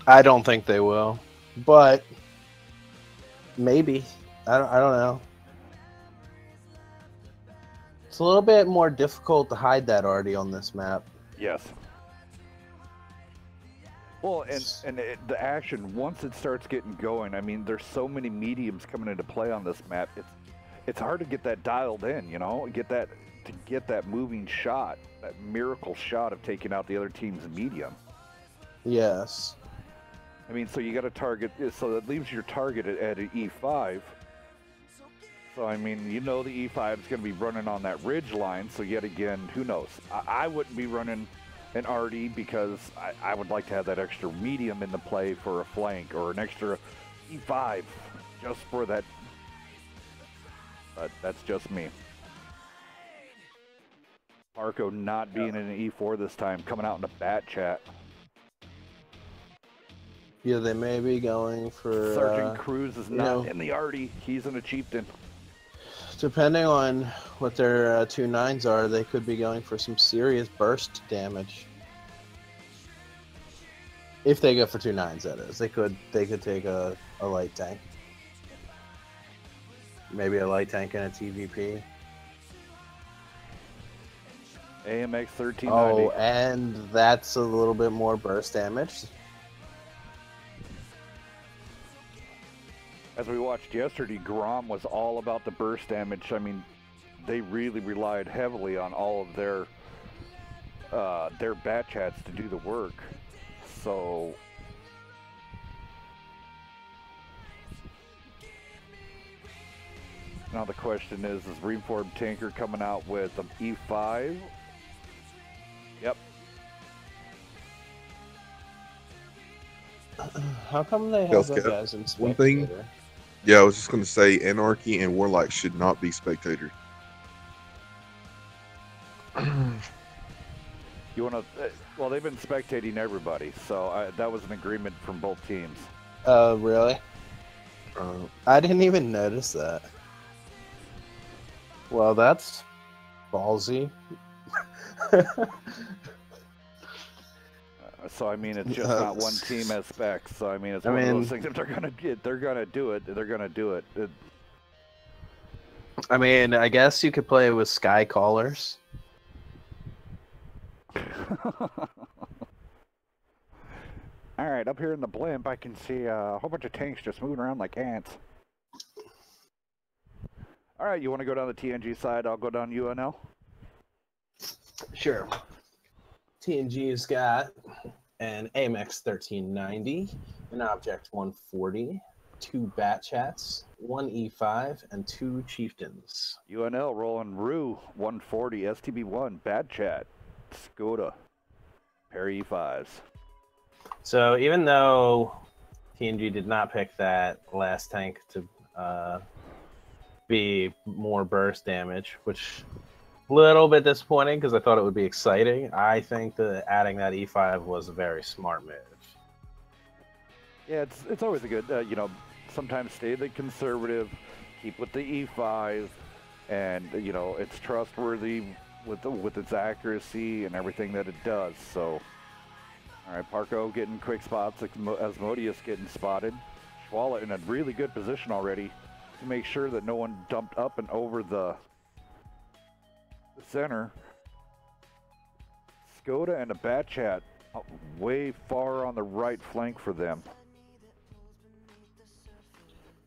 I don't think they will, but maybe. I don't know. It's a little bit more difficult to hide that Artie on this map. Yes. Well, and the action, once it starts getting going, I mean, there's so many mediums coming into play on this map. It's hard to get that dialed in, get that moving shot, that miracle shot of taking out the other team's medium. Yes. I mean, so you got to target, so that leaves your target at an E5. So, I mean, the E5 is going to be running on that ridge line, so yet again, who knows? I wouldn't be running an RD because I would like to have that extra medium in the play for a flank, or an extra E5 just for that. But that's just me. Marco not being in an E4 this time, coming out in a bat chat. Yeah, they may be going for... Sergeant Cruz is not in the Artie. He's in a Chieftain. Depending on what their 2 9s are, they could be going for some serious burst damage. If they go for 2 9s, that is. They could take a light tank. Maybe a light tank and a TVP. AMX 1390. Oh, and that's a little bit more burst damage. As we watched yesterday, Grom was all about the burst damage. I mean, they really relied heavily on all of their bat chats to do the work. So now the question is Reformed Tanker coming out with an E5? Yep. How come they have Hellscat. that as in One thing- spectator? Yeah, I was just going to say Anarchy and Warlock should not be spectator. You want to? Well, they've been spectating everybody, so that was an agreement from both teams. Oh, really? Uh, I didn't even notice that. Well, that's ballsy. So I mean, it's just not one team as specs. So I mean, it's I one of mean- those things. If they're gonna do it, they're gonna do it. I mean, I guess you could play with Sky Callers. All right, up here in the blimp, I can see a whole bunch of tanks just moving around like ants. All right, you want to go down the TNG side? I'll go down UNL. Sure. TNG's got an AMX 1390, an Object 140, 2 Bat Chats, 1 E5, and 2 Chieftains. UNL rolling Rue 140, STB1, Bad Chat, Skoda, pair E5s. So even though TNG did not pick that last tank to be more burst damage, which a little bit disappointing because I thought it would be exciting, I think that adding that E5 was a very smart move. Yeah, it's always a good, sometimes stay the conservative, keep with the E5, and, it's trustworthy with its accuracy and everything that it does, so... All right, Parko getting quick spots, Asmodeus getting spotted. Schwalla in a really good position already to make sure that no one dumped up and over the center. Skoda and a Bat Chat way far on the right flank for them.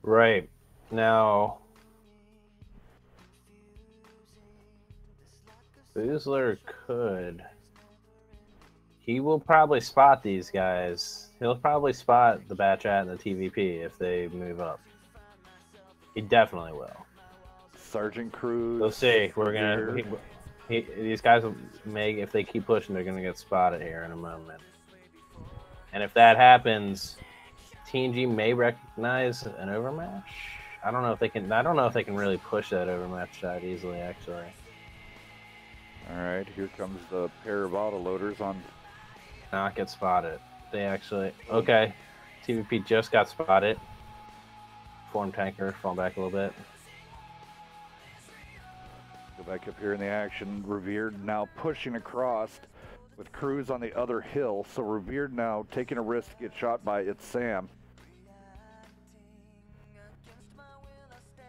Right. Now, Boozler could... He will probably spot these guys. He'll probably spot the Bat Chat and the TVP if they move up. He definitely will. Sergeant Cruz. We'll see. We're gonna. These guys may, if they keep pushing, they're gonna get spotted here in a moment. And if that happens, TNG may recognize an overmatch. I don't know if they can. I don't know if they can really push that overmatch that easily, actually. All right, here comes the pair of autoloaders on. Not get spotted. They actually okay. TVP just got spotted. Form tanker, fall back a little bit. Go back up here in the action. Revered now pushing across with Cruz on the other hill. So Revered now taking a risk to get shot by it's Sam.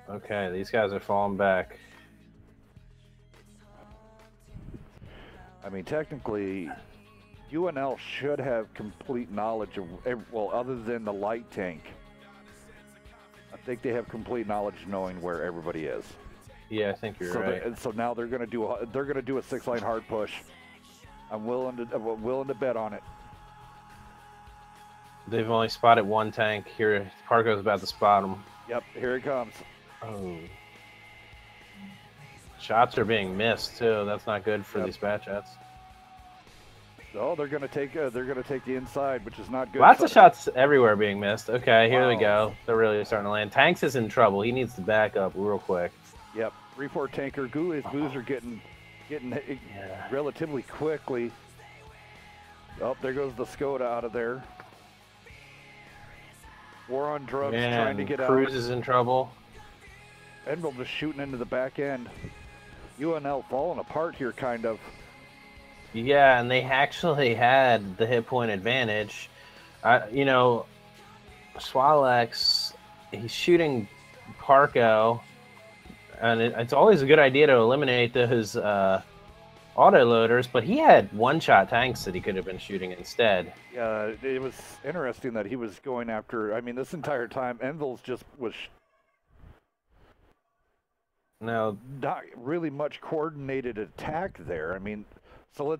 Okay, these guys are falling back. I mean, technically, UNL should have complete knowledge of, well, other than the light tank. I think they have complete knowledge knowing where everybody is. Yeah, I think you're right. So now they're gonna do a 6-line hard push. I'm willing to bet on it. They've only spotted one tank here. Parko's about to spot them. Yep, here it comes. Oh. Shots are being missed too. That's not good for these Bat Chats. Oh, they're gonna take the inside, which is not good. Lots of shots everywhere being missed. Okay, here we Wow. go. They're really starting to land. Tanks is in trouble. He needs to back up real quick. Yep, 3-4 tanker. Boozer getting relatively quickly. Oh, there goes the Skoda out of there. War on drugs trying to get Cruz out. is in trouble. Enville just shooting into the back end. UNL falling apart here, kind of. Yeah, and they actually had the hit point advantage. You know, Swalex, he's shooting Parko, and it's always a good idea to eliminate those autoloaders, but he had one-shot tanks that he could have been shooting instead. Yeah, it was interesting that he was going after. I mean, this entire time, Enville's just was No, not really much coordinated attack there. I mean, so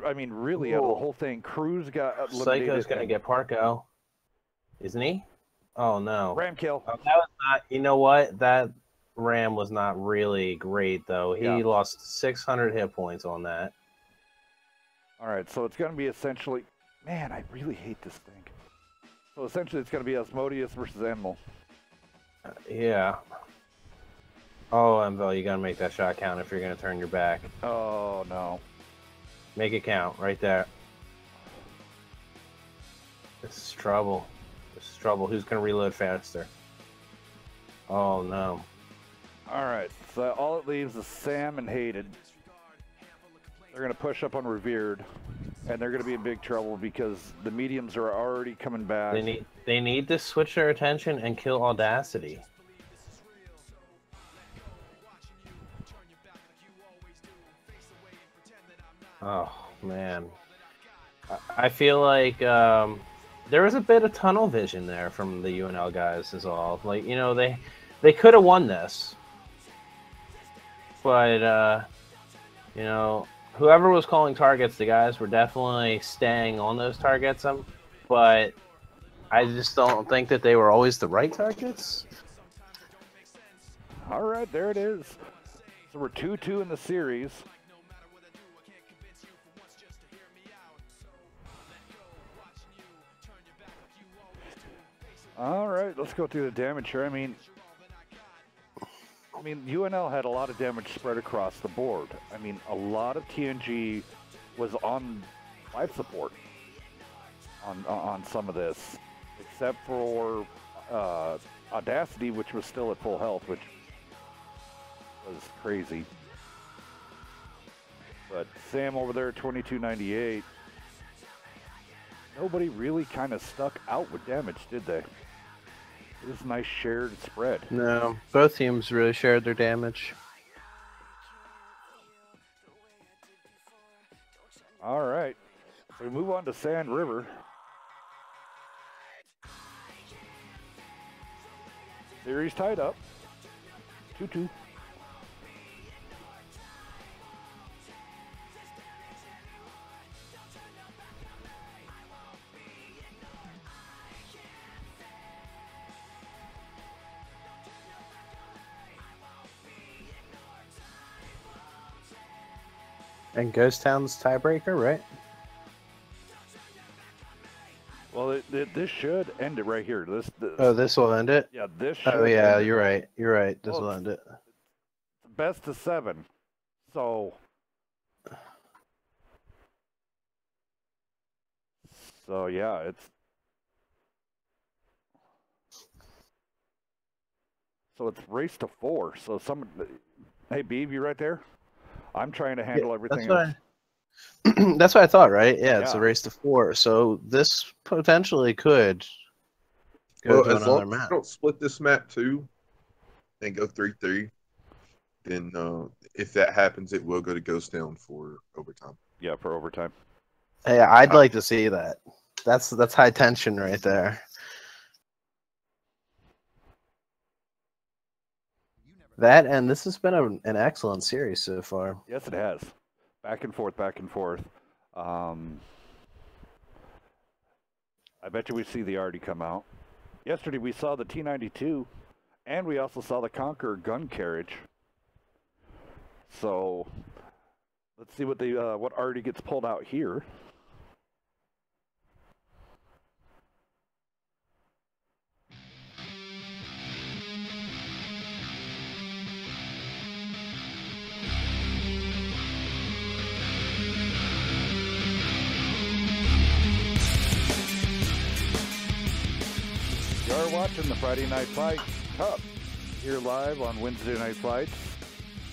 I mean, really, out of the whole thing, Cruz got eliminated. Psycho's gonna get Parko, isn't he? Oh no, Ram kill. Oh, that was not. You know what? That Ram was not really great though. He lost 600 hit points on that. All right, so it's going to be essentially. Man, I really hate this thing. So essentially, it's going to be Asmodeus versus Enville. Yeah. Oh, Enville, you gotta make that shot count if you're gonna turn your back. Oh no. Make it count right there. This is trouble. This is trouble. Who's gonna reload faster? Oh no. All right, so all it leaves is Sam and Hated. They're going to push up on Revered, and they're going to be in big trouble because the mediums are already coming back. They need to switch their attention and kill Audacity. Oh man, I feel like there was a bit of tunnel vision there from the UNL guys. Is all. Like, you know, they could have won this, but you know, whoever was calling targets, the guys were definitely staying on those targets. But I just don't think that they were always the right targets. All right, there it is. So we're 2-2 in the series. All right, let's go through the damage here. I mean, UNL had a lot of damage spread across the board. I mean, a lot of TNG was on life support on some of this, except for Audacity, which was still at full health, which was crazy. But Sam over there, 2298. Nobody really kind of stuck out with damage, did they? It was a nice shared spread. No, both teams really shared their damage. All right, so we move on to Sand River. Series tied up, 2-2. And Ghost Town's tiebreaker, right? Well, this should end it right here. This this will end it? Yeah, this should Oh, yeah, end it. you're right. You're right. This will end it. Best of 7. So yeah, it's race to 4. So hey, Beeb, you right there? I'm trying to handle everything else. That's what I thought, right? Yeah, it's a race to 4. So this potentially could go to as another long as map. we don't split this map too and go 3-3, then if that happens, it will go to Ghost Town for overtime. Yeah, for overtime. Hey, I'd like to see that. That's high tension right there. That, and this has been an excellent series so far. Yes, it has. Back and forth, back and forth. I bet you we see the Artie come out. Yesterday we saw the T-92, and we also saw the Conqueror gun carriage. So let's see what Artie gets pulled out here. You're watching the Friday Night Fight Cup here live on Wednesday Night Fights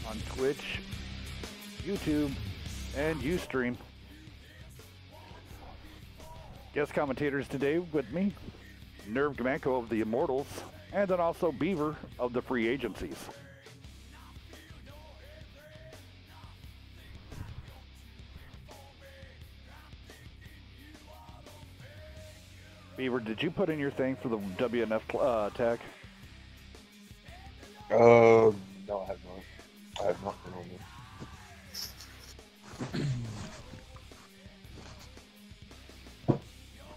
on Twitch, YouTube, and Ustream. Guest commentators today with me, Nerve Gamanko of the Immortals, and then also Beaver of the Free Agencies. Beaver, did you put in your thing for the WNF tag? No, I have not. I have not been on there.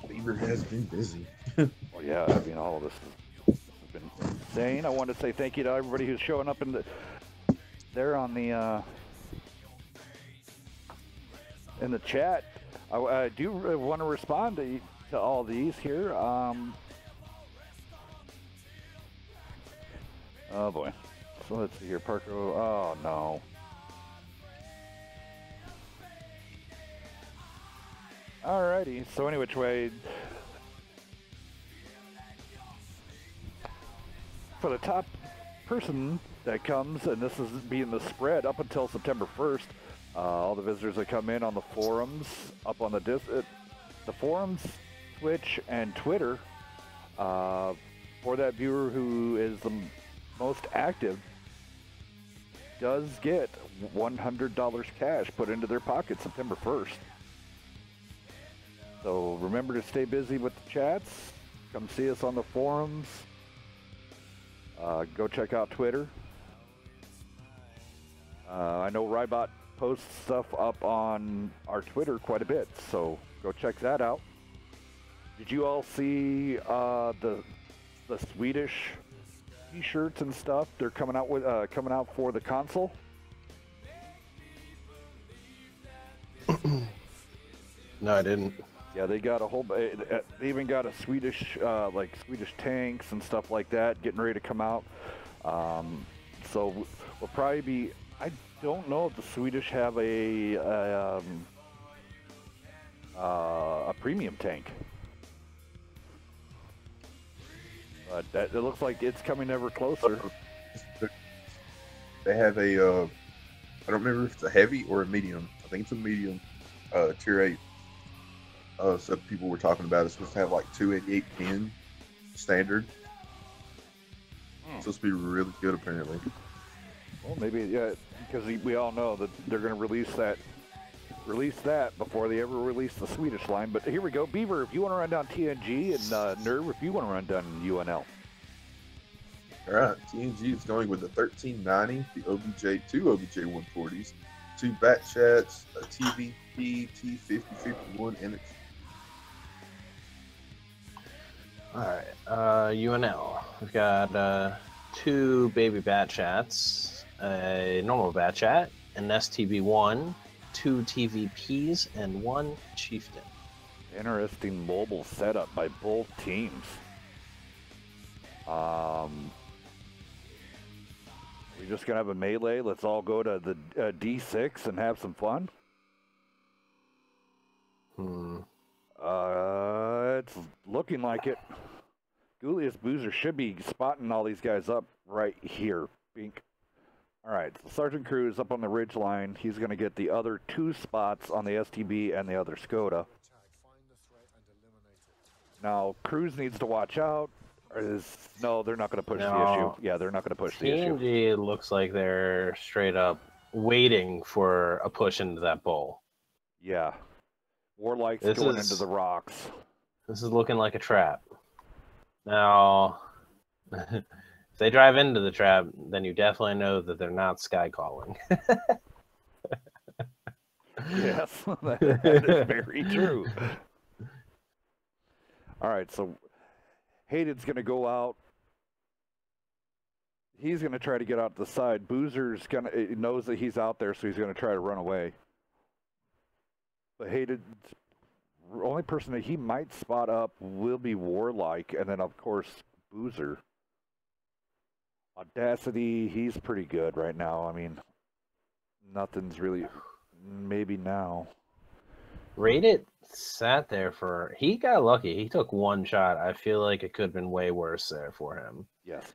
Beaver has been busy. Well, yeah, I mean, all of this has been insane. I want to say thank you to everybody who's showing up there on the in the chat. I do want to respond to all these here. Oh boy. So let's see here, Parker. Oh no. Alrighty. So any which way, for the top person that comes, and this is being the spread up until September 1st, all the visitors that come in on the forums, up on the forums, Twitch, and Twitter, for that viewer who is the most active, does get $100 cash put into their pocket September 1st. So remember to stay busy with the chats. Come see us on the forums. Go check out Twitter. I know Rybot posts stuff up on our Twitter quite a bit, so go check that out. Did you all see the Swedish T-shirts and stuff? They're coming out for the console. No, I didn't. Yeah, they got a whole. They even got a Swedish Swedish tanks and stuff like that getting ready to come out. So we'll probably be. I don't know if the Swedish have a premium tank. But it looks like it's coming ever closer. They have a, I don't remember if it's a heavy or a medium. I think it's a medium, tier 8. So people were talking about it's supposed to have like 288 pin standard. It's supposed to be really good apparently. Well, maybe, yeah, because we all know that they're going to release that before they ever release the Swedish line. But here we go. Beaver, if you want to run down TNG, and Nerve, if you want to run down UNL. All right, TNG is going with the 1390, the OBJ, 2 OBJ 140s, 2 Bat Chats, a TVP, T5051, and All right, UNL. We've got 2 baby Bat Chats, a normal Bat Chat, an STB1, 2 TVPs, and 1 Chieftain. Interesting mobile setup by both teams. We just gonna have a melee. Let's all go to the D6 and have some fun. It's looking like it. Julius Boozer should be spotting all these guys up right here. Bink. All right, so Sergeant Cruz up on the ridge line. He's going to get the other 2 spots on the STB and the other Skoda. Now, Cruz needs to watch out. No, they're not going to push the issue. Yeah, they're not going to push the issue. TNG looks like they're straight up waiting for a push into that bowl. Yeah. Warlike's going into the rocks. This is looking like a trap. Now, if they drive into the trap, then you definitely know that they're not sky calling. Yes, that is very true. All right, so Hayden's going to go out. He's going to try to get out the side. Boozer's knows that he's out there, so he's going to try to run away. But Hayden's only person that he might spot up will be Warlike, and then of course Boozer. Audacity, he's pretty good right now. I mean, nothing's really, maybe now. Rated sat there for, he got lucky. He took 1 shot. I feel like it could have been way worse there for him. Yes.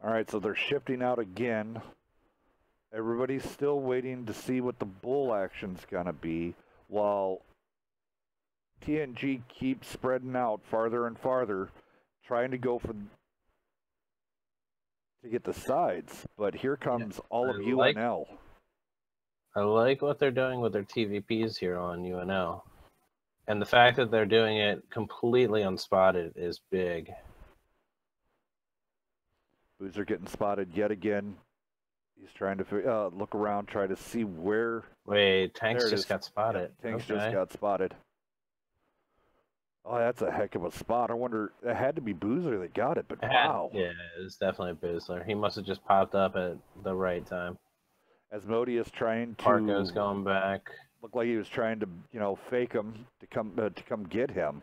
All right, so they're shifting out again. Everybody's still waiting to see what the bull action's gonna be, while TNG keeps spreading out farther and farther, trying to go to get the sides. But here comes all of UNL. I like what they're doing with their TVPs here on UNL. And the fact that they're doing it completely unspotted is big. Boozer getting spotted yet again. He's trying to look around, try to see where... Wait, Tanks just got spotted. Yeah, Tanks just got spotted. Oh, that's a heck of a spot. I wonder, it had to be Boozer that got it, but wow. Yeah, it's definitely Boozer. He must have just popped up at the right time. Asmodeus trying to... Parko's going back. Looked like he was trying to, you know, fake him to come get him.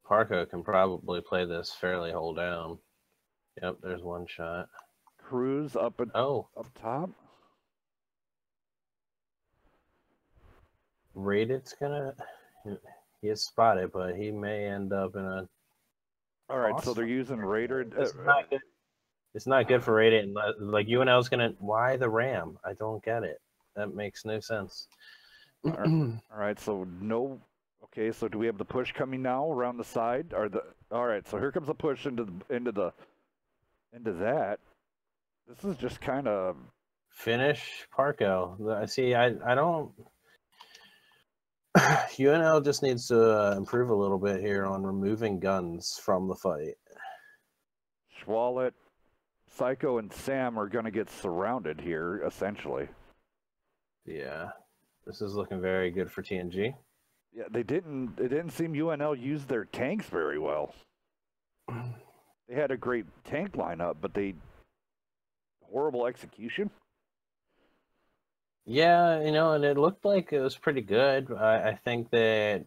Parko can probably play this fairly hold down. Yep, there's one shot. Cruz up top. Rated's gonna... He is spotted, but he may end up in a... All right, so they're using Raider. It's not good. It's not good for Rated. Like, UNL's gonna... Why the Ram? I don't get it. That makes no sense. All right, so no... Okay, so do we have the push coming now around the side? All right, so here comes the push into that. This is just kind of... Finish Parko. See, I don't... UNL just needs to improve a little bit here on removing guns from the fight. Schwallet, Psycho, and Sam are going to get surrounded here, essentially. Yeah, this is looking very good for TNG. Yeah, it didn't seem UNL used their tanks very well. They had a great tank lineup, but horrible execution. Yeah, you know, and it looked like it was pretty good. I think that,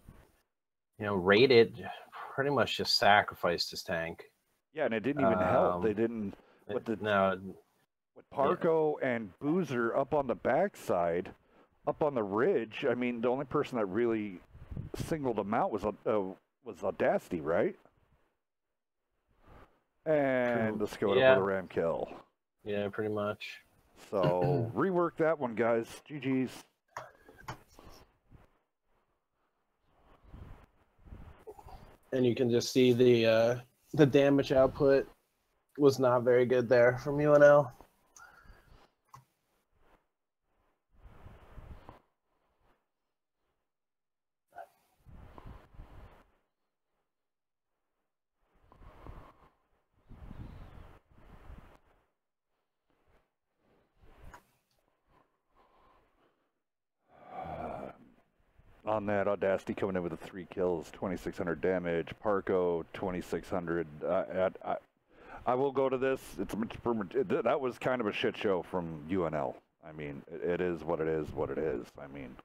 you know, Rated pretty much just sacrificed his tank. Yeah, and it didn't even help. They didn't with Parko and Boozer up on the backside, up on the ridge. I mean, the only person that really singled them out was Audacity, right? And the Skoda for the ram kill. Yeah, pretty much. So rework that one, guys. GG's. And you can just see the damage output was not very good there from UNL. On that, Audacity coming in with 3 kills, 2,600 damage. Parko, 2,600. I will go to this. That was kind of a shit show from UNL. I mean, it is what it is, I mean,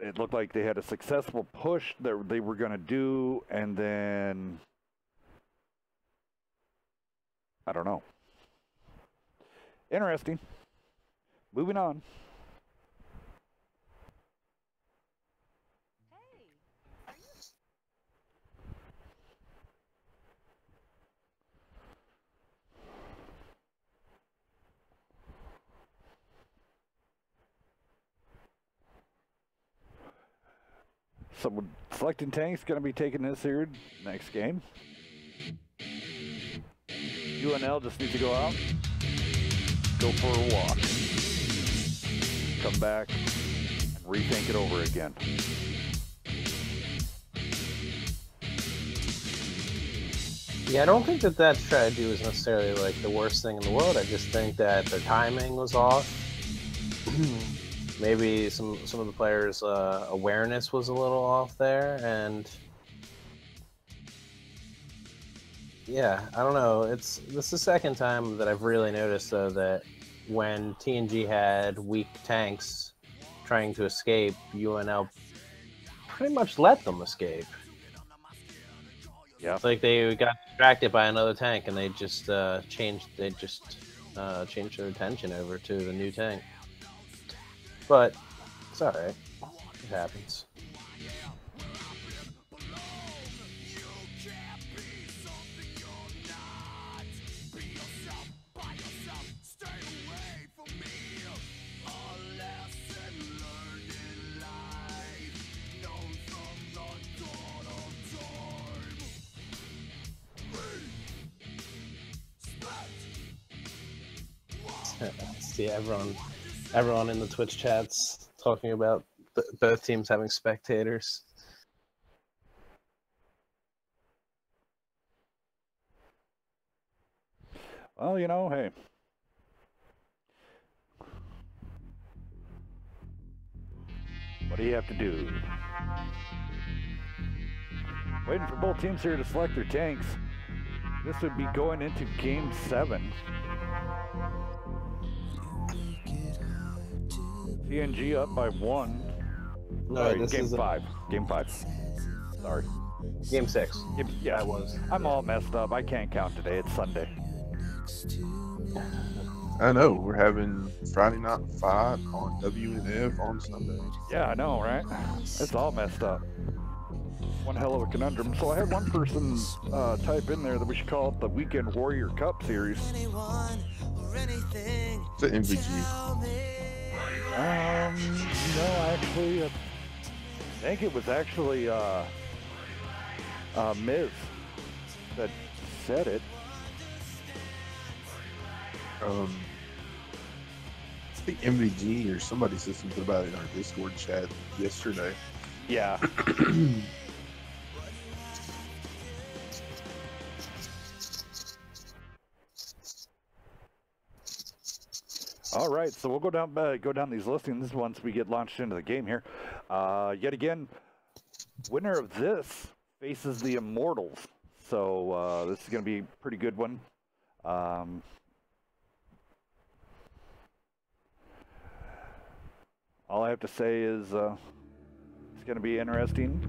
it looked like they had a successful push that they were going to do, and then, I don't know. Interesting. Moving on. So selecting tanks going to be taking this here next game. UNL just needs to go out, go for a walk, come back, and rethink it over again. Yeah, I don't think that strategy was necessarily like the worst thing in the world. I just think that their timing was off. Maybe some of the players' awareness was a little off there, and yeah, I don't know. This is the second time that I've really noticed though that when TNG had weak tanks trying to escape, UNL pretty much let them escape. Yeah, it's like they got distracted by another tank and they just changed their attention over to the new tank. But it's all right. It happens. See everyone in the Twitch chats talking about both teams having spectators. Well, you know, hey. What do you have to do? Waiting for both teams here to select their tanks. This would be going into Game 7. TNG up by 1. No, Sorry, this Game is 5. Game 5. Sorry. Game 6. Yeah, That was. I'm all messed up. I can't count today. It's Sunday. I know. We're having Friday Night Fight on WNF on Sunday. Yeah, I know, right? It's all messed up. One hell of a conundrum. So I had one person type in there that we should call it the Weekend Warrior Cup Series. It's an MVG. No, actually, I think it was actually Miz that said it. I think MVG or somebody said something about it in our Discord chat yesterday. Yeah. All right, so we'll go down these listings once we get launched into the game here. Yet again, winner of this faces the Immortals. So this is going to be a pretty good one. All I have to say is it's going to be interesting.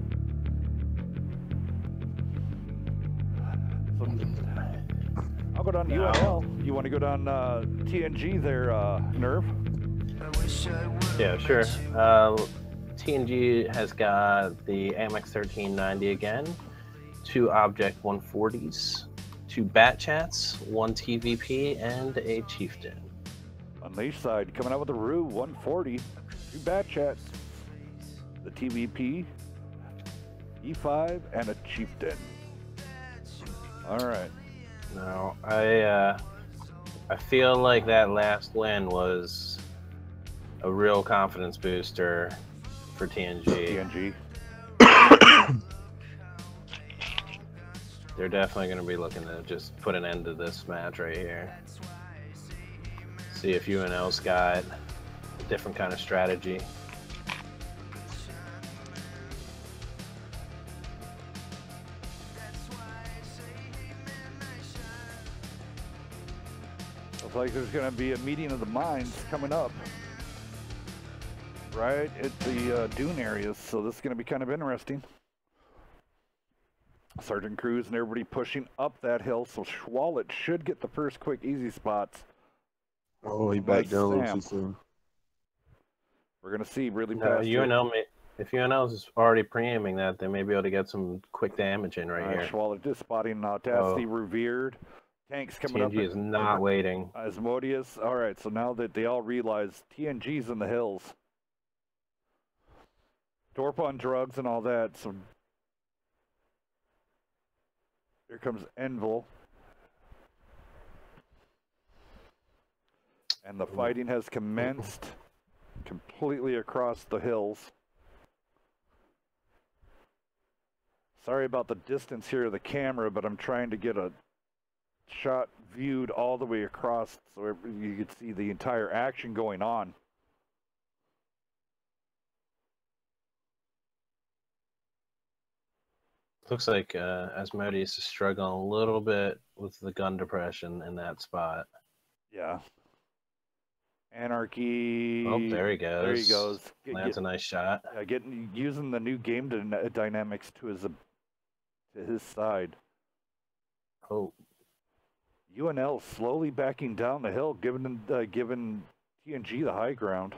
So, I'll go down UNL. You want to go down TNG there, Nerve? Yeah, sure. TNG has got the Amex 1390 again, 2 Object 140s, 2 Bat Chats, 1 TVP, and a Chieftain. Unleashed side coming out with a Rue 140, 2 Bat Chats, the TVP, E5, and a Chieftain. All right. No, I feel like that last win was a real confidence booster for TNG. They're definitely going to be looking to just put an end to this match right here. See if UNL's got a different kind of strategy. Looks like there's going to be a meeting of the minds coming up right at the dune areas, so this is going to be kind of interesting. Sergeant Cruz and everybody pushing up that hill, so Schwallet should get the first quick easy spots. Oh, he backed down a little too soon. We're going to see really fast. UNL if UNL is already pre-aiming that, they may be able to get some quick damage in right here. Schwallet just spotting Tasty, Revered. Tanks coming up. TNG is not waiting. Asmodeus. All right, so now that they all realize TNG's in the hills. Torp on drugs and all that, so here comes Envil. And the fighting has commenced completely across the hills. Sorry about the distance here of the camera, but I'm trying to get a shot viewed all the way across so you could see the entire action going on. Looks like Asmodeus is struggling a little bit with the gun depression in that spot. Yeah. Anarchy. Oh, there he goes. There he goes. Lands a nice shot. Using the new game dynamics to his side. Oh. UNL slowly backing down the hill, giving TNG the high ground.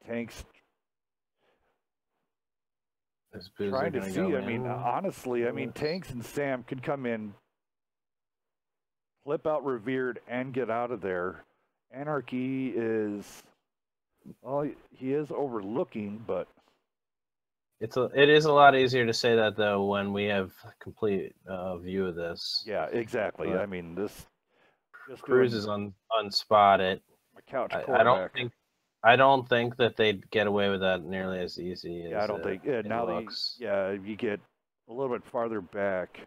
Tanks trying to see. I mean, honestly, I mean, Tanks and Sam could come in, flip out Revered, and get out of there. Anarchy is, well, he is overlooking, but it is a lot easier to say that though when we have complete view of this. Yeah, exactly. But I mean, this Just Cruz doing is unspotted. a couch I quarterback. don't think that they'd get away with that nearly as easy as Yeah, I don't think. Yeah, it now looks. you get a little bit farther back.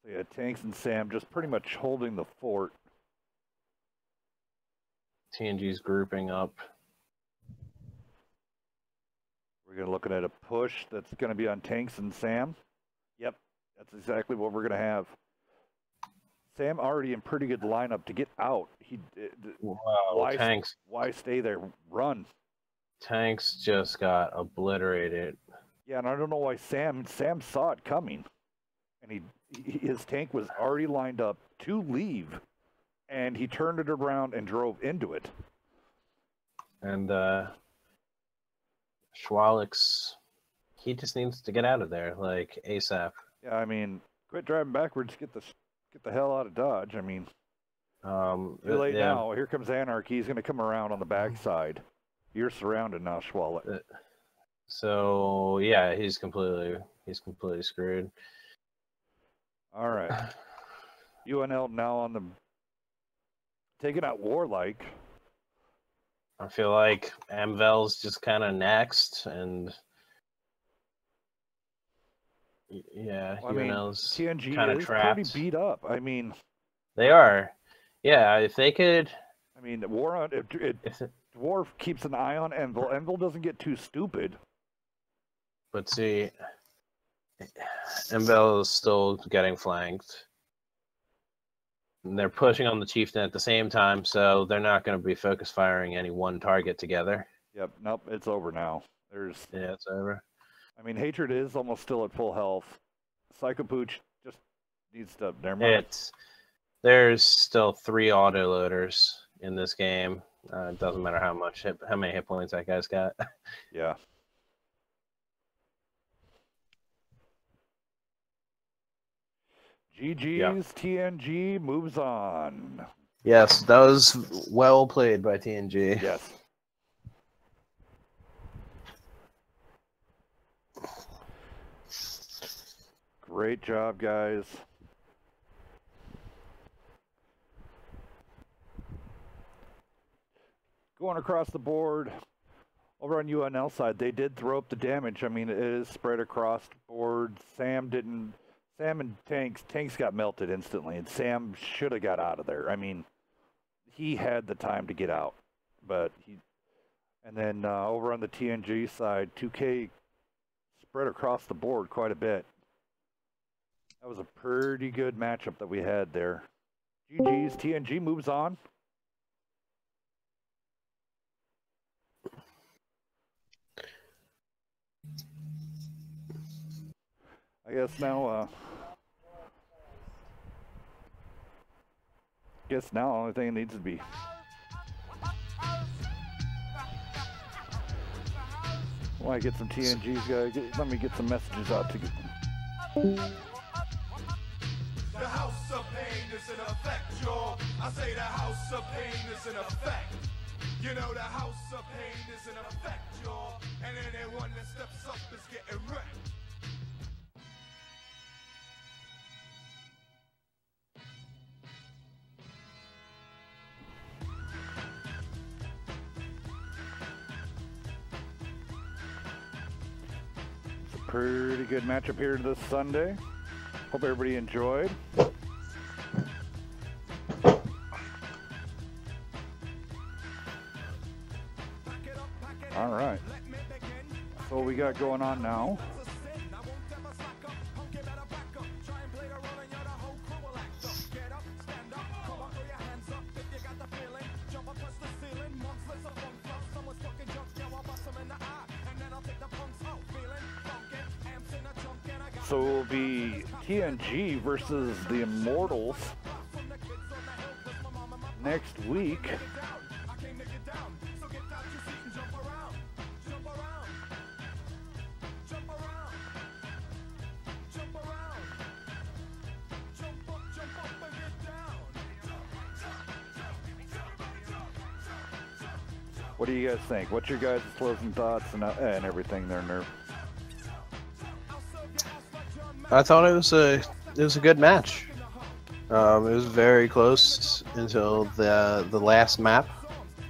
So yeah, Tanks and Sam just pretty much holding the fort. TNG's grouping up. We're gonna looking at a push that's gonna be on Tanks and Sam. Yep, that's exactly what we're gonna have. Sam already in pretty good lineup to get out. Wow, Tanks. Why stay there? Run. Tanks just got obliterated. Yeah, and I don't know why Sam saw it coming, and his tank was already lined up to leave, and he turned it around and drove into it. And Schwalix, he just needs to get out of there like ASAP. Yeah, I mean, quit driving backwards. Get the hell out of Dodge. I mean, too late now. Here comes Anarchy. He's going to come around on the backside. You're surrounded now, Schwalix. So yeah, he's completely screwed. All right. UNL now on the taking out Warlike. I feel like Amvel's just kind of next, and yeah, well, UNL's TNG kind of is trapped. pretty beat up. I mean, they are. Yeah, if they could. I mean, Dwarf keeps an eye on Envil. Envil doesn't get too stupid. But see, Envel is still getting flanked. And they're pushing on the Chieftain at the same time, so they're not going to be focus firing any one target together. Yep, nope, it's over now. Yeah, it's over. I mean, Hatred is almost still at full health. Psycho Pooch just needs to. Never mind. There's still 3 autoloaders in this game. It doesn't matter how many hit points that guy's got. Yeah. GG's TNG moves on. Yes, that was well played by TNG. Yes. Great job, guys. Going across the board, over on UNL side, they did throw up the damage. I mean, it is spread across the board. Sam and Tanks got melted instantly, and Sam should have got out of there. I mean, he had the time to get out, but and then over on the TNG side, 2K spread across the board quite a bit. That was a pretty good matchup that we had there. GG's TNG moves on. I guess now, the only thing that needs to be. Well, I get some TNGs, let me get some messages out to get them. The house of pain is in effect, y'all. I say the house of pain is in effect. You know the house of pain is in effect, y'all. And anyone that steps up is getting wrecked. Pretty good matchup here this Sunday. Hope everybody enjoyed. All right. So what we got going on now. So it will be TNG versus the Immortals next week. What do you guys think? What's your guys' closing thoughts and everything there, Nerf? I thought it was a it was a good match. It was very close until the last map,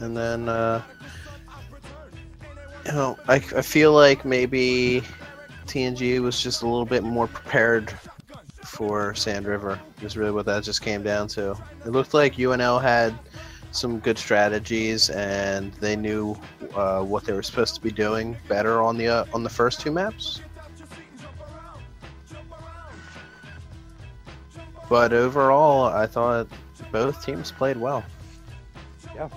and then you know, I feel like maybe TNG was just a little bit more prepared for Sand River. Is really what that just came down to. It looked like UNL had some good strategies, and they knew what they were supposed to be doing better on the first two maps. But overall, I thought both teams played well. Yeah.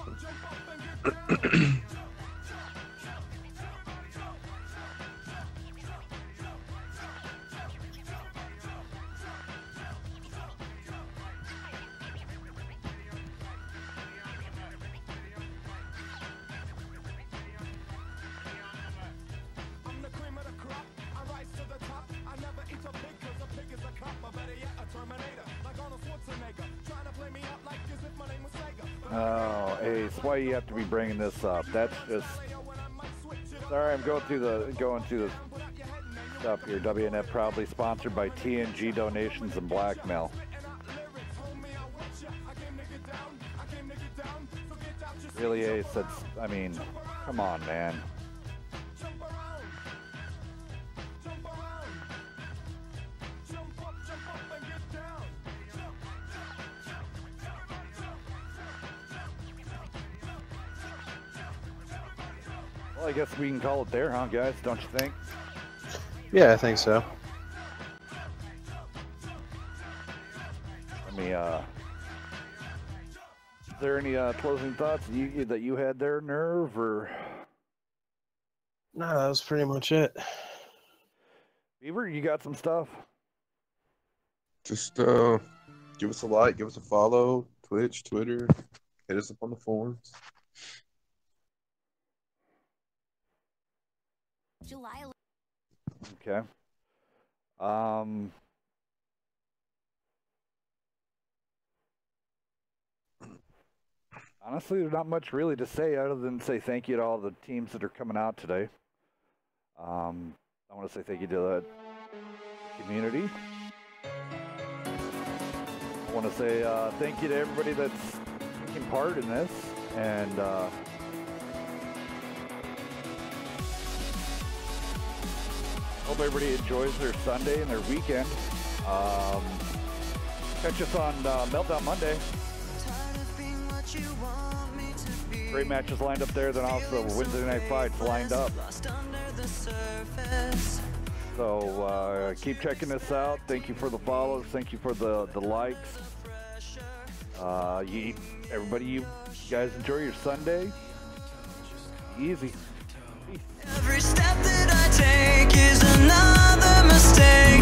Oh, Ace, why you have to be bringing this up? That's just... Sorry, I'm going through the stuff here. WNF proudly sponsored by TNG donations and blackmail. Really, Ace, that's... I mean, come on, man. Well, I guess we can call it there, huh, guys? Don't you think? Yeah, I think so. Let me, is there any closing thoughts that you had there, Nerve, or? No, that was pretty much it. Beaver, you got some stuff? Just give us a like, give us a follow, Twitch, Twitter, hit us up on the forums. July. Okay. Honestly, there's not much really to say other than say thank you to all the teams that are coming out today. I want to say thank you to the community. I want to say thank you to everybody that's taking part in this, and hope everybody enjoys their Sunday and their weekend. Catch us on Meltdown Monday. Great matches lined up there, then also Wednesday night fights lined up. So keep checking us out. Thank you for the follows. Thank you for the likes. Everybody, you guys enjoy your Sunday. Easy. Peace. Every step that I take is another mistake.